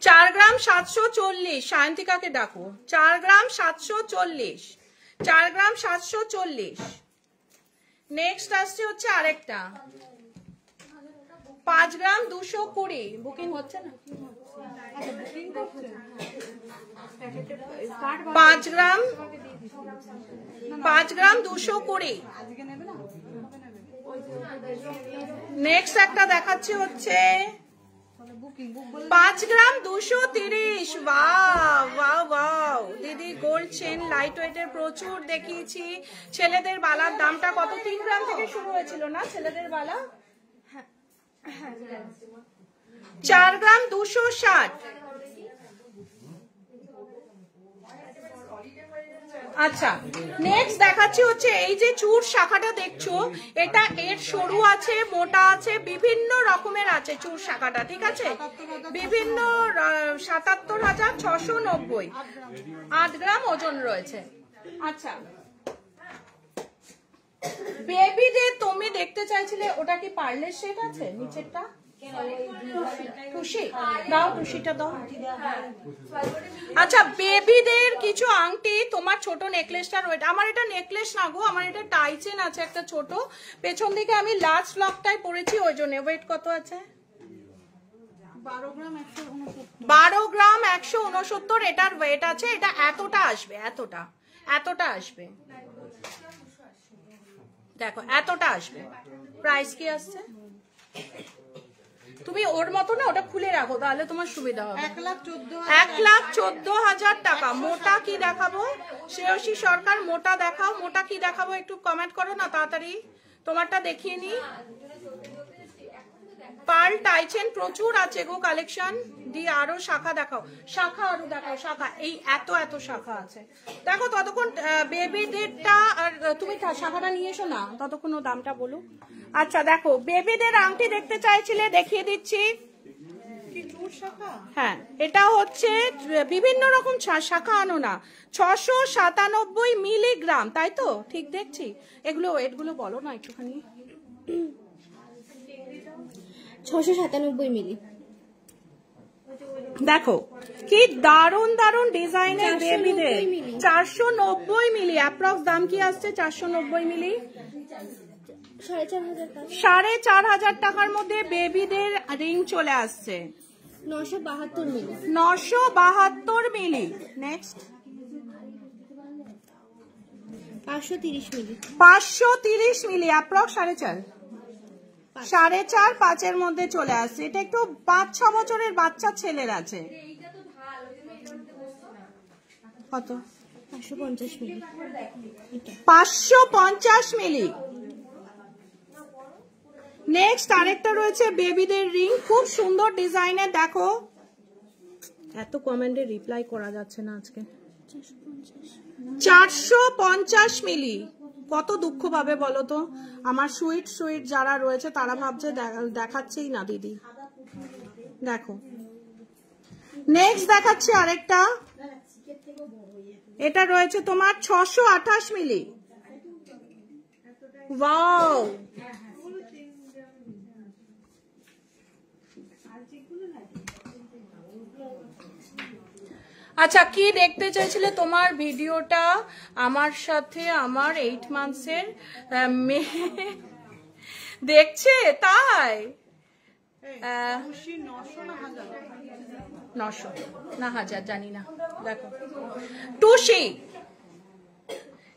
4 গ্রাম 740। সায়ন্তিকাকে ডাকো। 4 গ্রাম 740। 4 গ্রাম 740। নেক্সট আসছে হচ্ছে আরেকটা 5 গ্রাম 220। বুকিং হচ্ছে না? 5 গ্রাম 220। নেক্সট একটা দেখাচ্ছি হচ্ছে 5 গ্রাম 230। ওয়াও ওয়াও ওয়াও দিদি, গোল্ড চেন লাইট ওয়েটের প্রচুর দেখিয়েছি। ছেলেদের বালার দামটা কত? 3 গ্রাম থেকে শুরু হয়েছিল না ছেলেদের বালা? 4 গ্রাম 260। আচ্ছা, নেক্সট দেখাচ্ছি হচ্ছে এই যে চুর শাখাটা দেখছো, এটা এর সরু আছে, মোটা আছে, বিভিন্ন রকমের আছে চুর শাখাটা, ঠিক আছে? বিভিন্ন 77,690। 8 গ্রাম ওজন রয়েছে। আচ্ছা, বেবিদের তুমি দেখতে চাইছিলে, ওটা কি পার্লের সেট আছে নিচেরটা? টুসি দাও, টুসিটা দাও। আচ্ছা, বেবিদের কিছু আংটি, তোমার ছোট নেকলেসটা রয়েছে। আমার এটা নেকলেস না গো, আমার এটা টাই চেন আছে একটা ছোট, পেছন দিকে আমি লাস্ট লকটাই পরেছি, ওই জন্য। ওয়েট কত আছে? 12 গ্রাম 169 এটার ওয়েট আছে। এটা এতটা আসবে, এতটা আসবে। দেখো, এতটা আসবে। প্রাইস কি আসছে? তুমি ওর মতো না ওটা খুলে রাখো, তাহলে তোমার সুবিধা হবে।
1,14,000
টাকা। মোটা কি দেখাবো? শ্রেয়সী সরকার মোটা দেখাও। মোটা কি দেখাবো একটু কমেন্ট করো না তাড়াতাড়ি, তোমারটা দেখিয়ে নি। পার্ল টাইচেন প্রচুর আছে গো কালেকশন। দিয়ে আরো শাখা দেখাও, শাখা আরো দেখাও, শাখা এই এত শাখা আছে। দেখো ততক্ষণ বেবিদেরটা, আর তুমি শাখাটা নিয়ে এসো না, ততক্ষণ ও দামটা বলুক। আচ্ছা দেখো বেবিদের আংটি দেখতে চাইছিলে, দেখিয়ে দিচ্ছি। হ্যাঁ এটা হচ্ছে বিভিন্ন রকম শাখা, আনো না। 697 মিলিগ্রাম, তাই তো ঠিক দেখছি? এগুলো বলো না একটুখানি।
697 মিলি।
দেখো কি দারুন দারুন ডিজাইনের বেবিদের। 490 মিলি। অ্যাপ্রক্স দাম কি আসছে? 490 মিলি 4,500 টাকার মধ্যে বেবিদের রিং চলে আসছে।
972 মিলি।
972 মিলি। নেক্সট
530 মিলি।
530 মিলি অ্যাপ্রক্স 4.5 5.5 মধ্যে চলে আসছে। এটা একটু 5-6 বছরের বাচ্চা ছেলের আছে। কত?
550 মিলি।
550 মিলি। নেক্সট আরেকটা রয়েছে বেবিদের রিং, খুব সুন্দর ডিজাইনের। দেখো এত কমেন্টে রিপ্লাই করা যাচ্ছে না আজকে। 450 মিলি। কত দুঃখ পাবে বলো তো আমার সুইট যারা রয়েছে, তারা ভাবছে দেখাচ্ছেই না দিদি। দেখো নেক্সট দেখাচ্ছি আরেকটা, এটা রয়েছে তোমার 628 মিলি। ওয়াও, আচ্ছা কি দেখতে চাইছিলে তোমার ভিডিওটা? আমার সাথে আমার 8 মান্থসের মেয়ে দেখছে, তাই 900 না 1000 জানি না। দেখো টুসি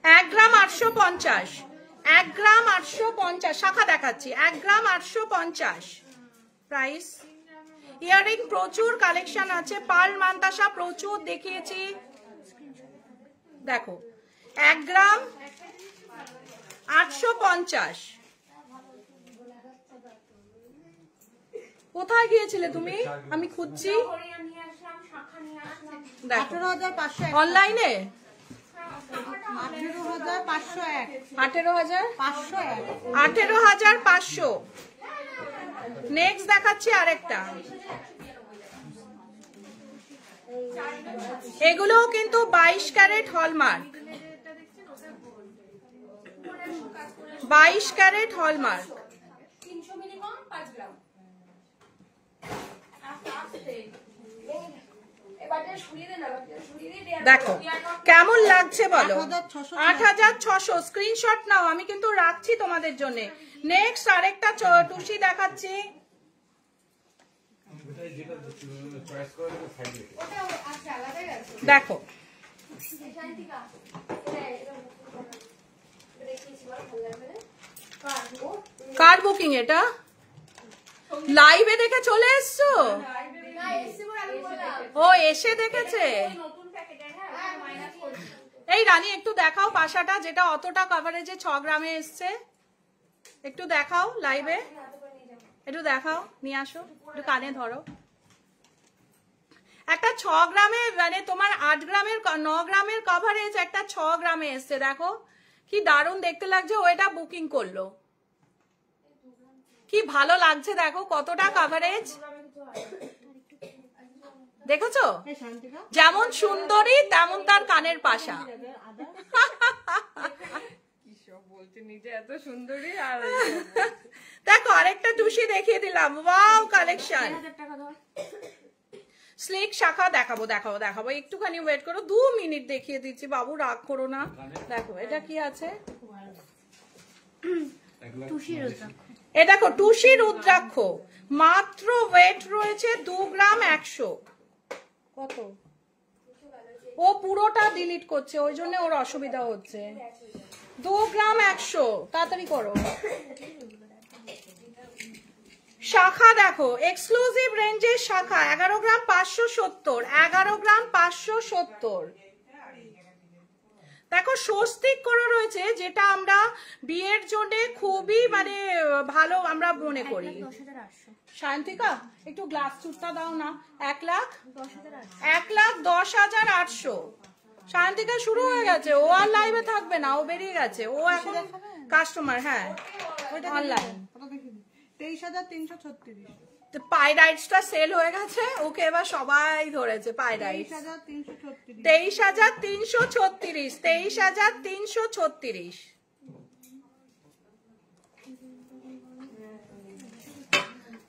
1 গ্রাম 850, 1 গ্রাম 850 শাখা দেখাচ্ছি, 1 গ্রাম 850 প্রাইস। ইয়ারিং প্রচুর কালেকশন আছে, পার্ল মান্তাসা প্রচুর দেখিয়েছি। দেখো 1 গ্রাম 850। কোথায় গিয়েছিলে তুমি? আমি খুঁজছি।
18,501।
অনলাইনে
18,501।
18,500। নেক্সট দেখাচ্ছি আরেকটা। এগুলোও কিন্তু 22 ক্যারেট হলমার্ক, 22 ক্যারেট হলমার্ক। দেখো কেমন লাগছে বলো? 8,600। স্ক্রিনশট নাও, আমি কিন্তু রাখছি তোমাদের জন্য। নেক্সট আরেকটা টুসি দেখাচ্ছি। দেখো কার বুকিং? এটা লাইভে দেখে চলে এসছো? ও এসে দেখেছে। এই রানী একটু দেখাও পাশাটা, যেটা অতটা কভারেজে 6 গ্রামে এসছে, একটু দেখাও লাইভে, একটু দেখাও, নিয়ে আসো, একটু কানে ধরো। একটা 6 গ্রামে মানে তোমার 8 গ্রামের 9 গ্রামের কভারেজ একটা 6 গ্রামে এসছে। দেখো কি দারুণ দেখতে লাগছে। ও এটা বুকিং করলো, কি ভালো লাগছে। দেখো কতটা কভারেজ দেখেছো? যেমন সুন্দরী তেমন তার কানের পাশা। দেখো আরেকটা টুসি দেখিয়ে দিলাম। Wow collection. স্লিক শাখা দেখাবো দেখাবো দেখাবো, একটুখানি ওয়েট করো, 2 মিনিট দেখিয়ে দিচ্ছি বাবু, রাগ করো না। দেখো এটা কি আছে, এ দেখো টুসি রুদ্রাক্ষ, মাত্র ওয়েট রয়েছে 2 গ্রাম 100। কত? ও পুরোটা ডিলিট করছে, ওই জন্য ওর অসুবিধা হচ্ছে। 2 গ্রাম 100, তাড়াতাড়ি করো। শাখা দেখো, এক্সক্লুসিভ রেঞ্জের শাখা 11 গ্রাম 570, 11 গ্রাম 570। দেখো স্বস্তিক করা রয়েছে, যেটা আমরা বিয়ের জন্য খুবই মানে ভালো আমরা মনে করি।
10,800
শান্তিকা একটু গ্লাস চুটটা দাও না। 1,10,800। শান্তিকা শুরু হয়ে গেছে, ও আর লাইভে থাকবে না, ও বেরিয়ে গেছে, ও এখন কাস্টমার। হ্যাঁ অনলাইন
23,336।
পাইরাইটসটা সেল হয়ে গেছে, ওকে এবার সবাই ধরেছে পাইরাইটস। 23,336, 23,336।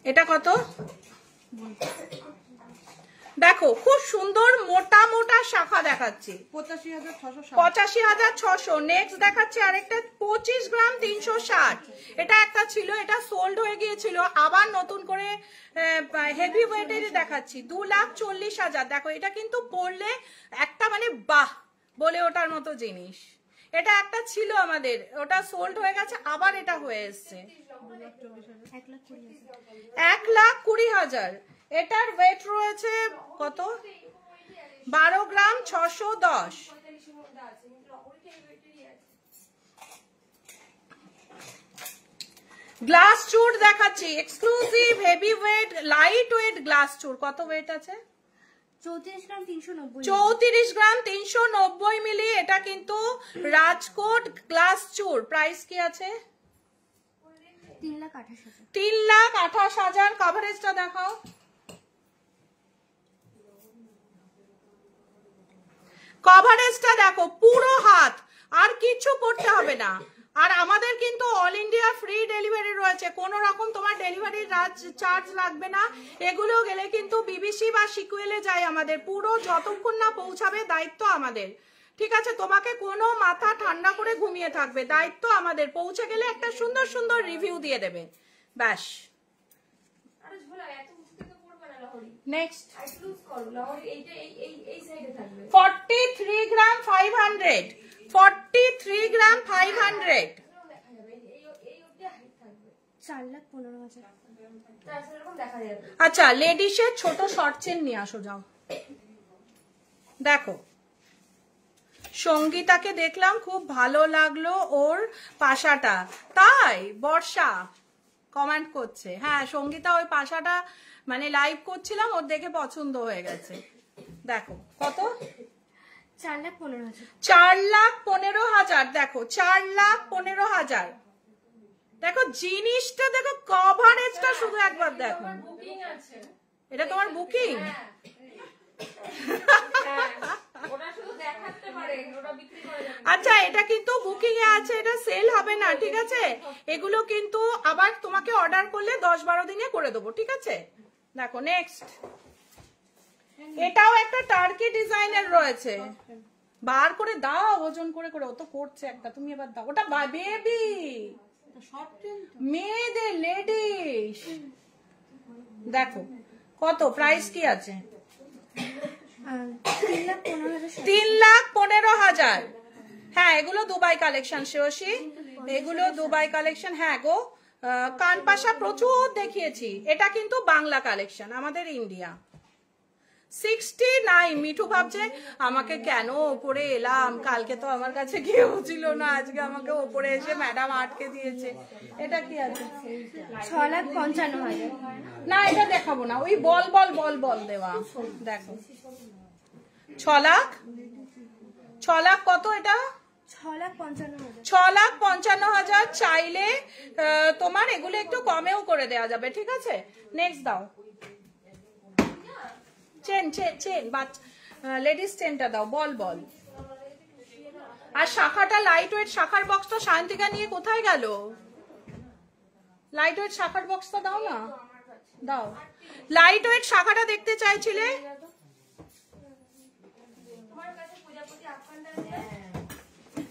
এটা কত দেখো, খুব সুন্দর মোটা মোটা শাখা দেখাচ্ছি, 85,600। নেক্সট দেখাচ্ছি আরেকটা 25 গ্রাম 360। এটা একটা ছিল, এটা সোল্ড হয়ে গিয়েছিল, আবার নতুন করে হেভি ওয়েটের দেখাচ্ছি 2,40,000। দেখো এটা কিন্তু পরলে একটা মানে বাহ বলে ওটার মতো জিনিস। এটা একটা ছিল আমাদের, ওটা সোল্ড হয়ে গেছে, আবার এটা হয়ে এসছে 1,20,000। এটার ওয়েট রয়েছে কত, 12 গ্রাম 610। গ্লাস চুর দেখাচ্ছি, exclusive heavy weight light weight glass চুর। কত ওয়েট আছে?
34 গ্রাম 390
34 গ্রাম 390 মিলি। এটা কিন্তু রাজকোট গ্লাস চুর। প্রাইস কি আছে?
3,28,000
3,28,000। কভারেজটা দেখাও। কভারেজটা দেখো, পুরো হাত, আর কিছু করতে হবে না। আর আমাদের কিন্তু অল ইন্ডিয়া ফ্রি ডেলিভারি রয়েছে, কোনো রকম তোমার ডেলিভারি চার্জ লাগবে না। এগুলো গেলে কিন্তু বিবিসি বা সিকুয়েলে যায় আমাদের, পুরো যতক্ষণ না পৌঁছাবে দায়িত্ব আমাদের। ঠিক আছে, তোমাকে কোনো মাথা ঠান্ডা করে ঘুমিয়ে থাকবে, দায়িত্ব আমাদের। পৌঁছে গেলে একটা সুন্দর সুন্দর রিভিউ দিয়ে দেবে, ব্যাস। নেক্সট 43 গ্রাম 500, 43 গ্রাম 500।
4,15,000
আচ্ছা, লেডিসের ছোট শর্ট চেন নিয়ে আসো, যাও। দেখো সঙ্গীতাকে দেখলাম, খুব ভালো লাগলো ওর পাশাটা। তাই বর্ষা কমেন্ট করছে। হ্যাঁ সঙ্গীতা ওই পাশাটা মানে লাইভ করছিলাম, ওর দেখে পছন্দ হয়ে গেছে। দেখো কত,
4,15,000
4,15,000। দেখো 4,15,000। দেখো জিনিসটা দেখো, কভারেজটা শুধু একবার দেখো। এটা তোমার বুকিং? আচ্ছা এটা কিন্তু বুকিং এ আছে, এটা সেল হবে না, ঠিক আছে? এগুলো কিন্তু আবার তোমাকে অর্ডার করলে 10-12 দিনে করে দেবো, ঠিক আছে? দেখো নেক্সট, এটাও একটা টার্কি ডিজাইনের রয়েছে। বার করে দাও, ওজন করে করে, ও তো করছে একটা, তুমি এবার দাও। ওটা বেবি, মেয়েদের লেডিস। দেখো কত, প্রাইস কি আছে? 3,15,000। হ্যাঁ এগুলো দুবাই কালেকশন শ্রেয়সী, এগুলো দুবাই কালেকশন। হ্যাঁ গো, কানপাশা প্রচুর দেখিয়েছি। এটা কিন্তু বাংলা কালেকশন, আমাদের ইন্ডিয়া। 69। মিঠু ভাবছে আমাকে কেন ওপরে এলাম, কালকে তো আমার কাছে কেউ ছিল না, আজকে আমাকে ওপরে এসে ম্যাডাম আটকে দিয়েছে। এটা কি আছে?
6,55,000
না এটা দেখাবো না, ওই বল বল বল বল দেওয়া। দেখো 6 লাখ কত? এটা
6,55,000
6,55,000। চাইলে তোমার এগুলো একটু কমেও করে দেওয়া যাবে, ঠিক আছে? নেক্সট দাও। চেন চেন চেন, লেডিস চেনটা দাও, বল বল। আর শাখাটা লাইট ওয়েট শাখার বক্সটা শান্তিকা নিয়ে কোথায় গেল? লাইট ওয়েট শাখার বক্সটা দাও না, দাও। লাইট ওয়েট শাখাটা দেখতে চাইছিলে?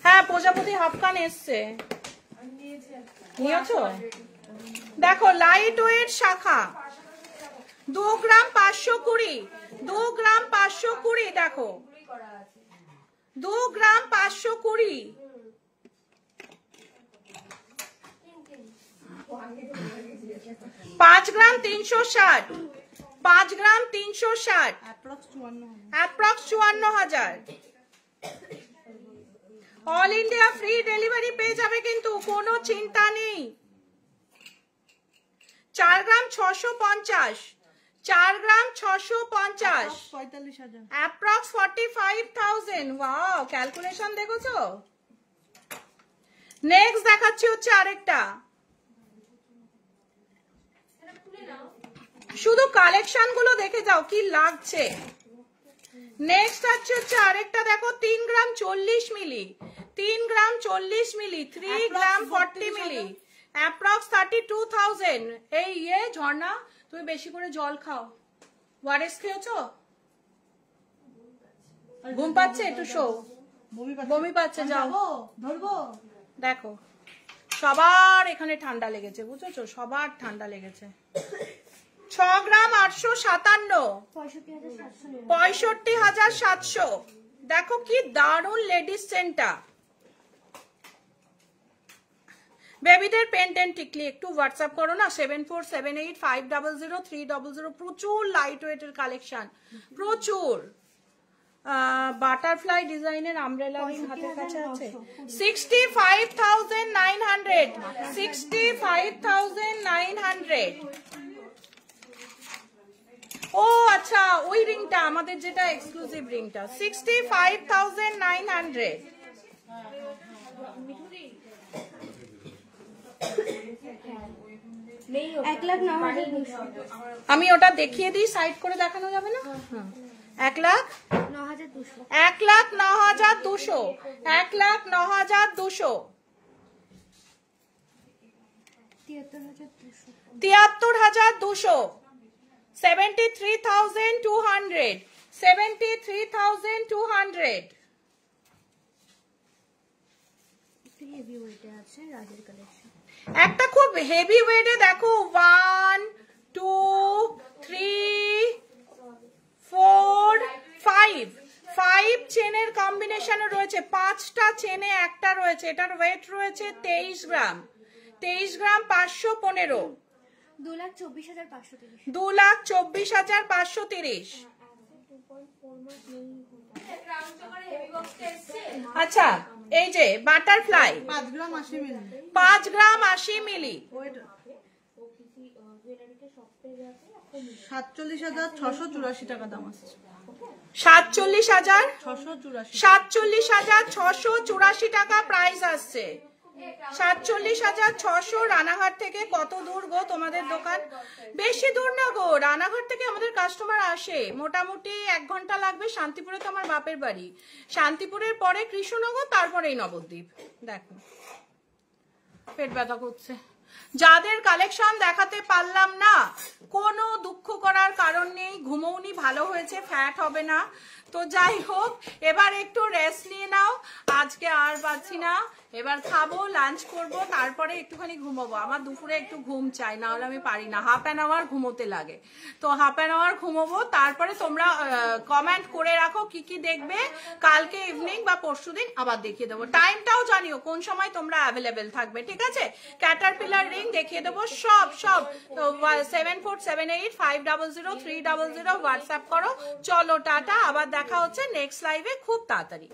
হ্যাঁ প্রজাপতি হাফকান এসছে, নিয়েছো? দেখো লাইট ওয়েট শাখা 2 গ্রাম 520, 2 গ্রাম 520। দেখো 2 গ্রাম 520। 5 গ্রাম 360, 5 গ্রাম 360, approx 54,000। All India free delivery পেয়ে যাবে, কিন্তু কোনো চিন্তা নেই। 4 গ্রাম 650, 4 গ্রাম 650,
45,000।
অ্যাপ্রক্স 45,000। ওয়াও, ক্যালকুলেশন দেখেছো? নেক্সট দেখাচ্ছি হচ্ছে আরেকটা, শুধু কালেকশন গুলো দেখে যাও কি লাগছে। নেক্সট হচ্ছে আরেকটা, দেখো 3 গ্রাম 40 মিলি, 3 গ্রাম 40 মিলি, 3 গ্রাম 40 মিলি, অ্যাপ্রক্স 32,000। এই ঝর্ণা, তুমি বেশি করে জল খাও। ওয়ারেস খেয়েছো? ঘুম পাচ্ছে, একটু শো। বমি পাচ্ছে, যাও
ধরবো।
দেখো সবার এখানে ঠান্ডা লেগেছে, বুঝেছো? সবার ঠান্ডা লেগেছে। 6 গ্রাম 857, 65,700। দেখো কি দারুণ লেডিস সেন্টা। বেবিদের পেন্ডেন্ট টিকলি একটু হোয়াটসঅ্যাপ করো না, 7478500300। প্রচুর লাইট ওয়েটের কালেকশন, প্রচুর। বাটারফ্লাই ডিজাইনের আমব্রেলা হাতের কাছে আছে। 65,900, 65,900। ও আচ্ছা, ওই রিংটা আমাদের যেটা এক্সক্লুসিভ রিংটা, 65,900। আমি ওটা দেখিয়ে দিই, সাইড করে দেখানো যাবে না? 1,09,200, 1,09,200, 1,09,200, 73,200, 73,200, 73,200। একটা খুব হেভি ওয়েটে দেখো, 1 2 3 4 5, 5 চেনের কম্বিনেশনে রয়েছে, 5টা চেনে একটা রয়েছে। এটার ওয়েট রয়েছে 23 গ্রাম, 23 গ্রাম 515,
2,24,530।
2,24,530। আচ্ছা, এই যে বাটারফ্লাই
5 গ্রাম 80 মিলি,
5 গ্রাম 80 মিলি,
47,684 টাকা দাম আসছে।
47,684 টাকা প্রাইস আসছে। 47,600। রানাঘাট থেকে কত দূর গো তোমাদের দোকান? বেশি দূর না গো, রানাঘাট থেকে আমাদের কাস্টমার আসে, মোটামুটি 1 ঘন্টা লাগবে। শান্তিপুরে তো আমার বাপের বাড়ি, শান্তিপুরের পরে কৃষ্ণনগর, তারপরেই নবদ্বীপ। দেখো পেট ব্যথা করছে। যাদের কালেকশন দেখাতে পারলাম না, কোনো দুঃখ করার কারণ নেই, ঘুমোনি ভালো হয়েছে, ফ্যাট হবে না। তো যাই হোক, এবার একটু রেস্ট নিয়ে নাও, আজকে আর পাচ্ছি না। এবার খাবো, লাঞ্চ করব, তারপরে একটুখানি ঘুমাবো। আমার দুপুরে একটু ঘুম চাই, না হলে আমি পারি না, হাফ অ্যান আওয়ার ঘুমোতে লাগে। তো হাফ অ্যান আওয়ার ঘুমোবো, তারপরে তোমরা কমেন্ট করে রাখো কি কি দেখবে। কালকে ইভিনিং বা পরশুদিন আবার দেখিয়ে দেবো। টাইমটাও জানিও কোন সময় তোমরা অ্যাভেলেবেল থাকবে, ঠিক আছে? ক্যাটারপিলার রিং দেখিয়ে দেবো, সব 7478500300 হোয়াটসঅ্যাপ করো। চলো টাটা, আবার দেখা হচ্ছে নেক্সট লাইভে খুব তাড়াতাড়ি।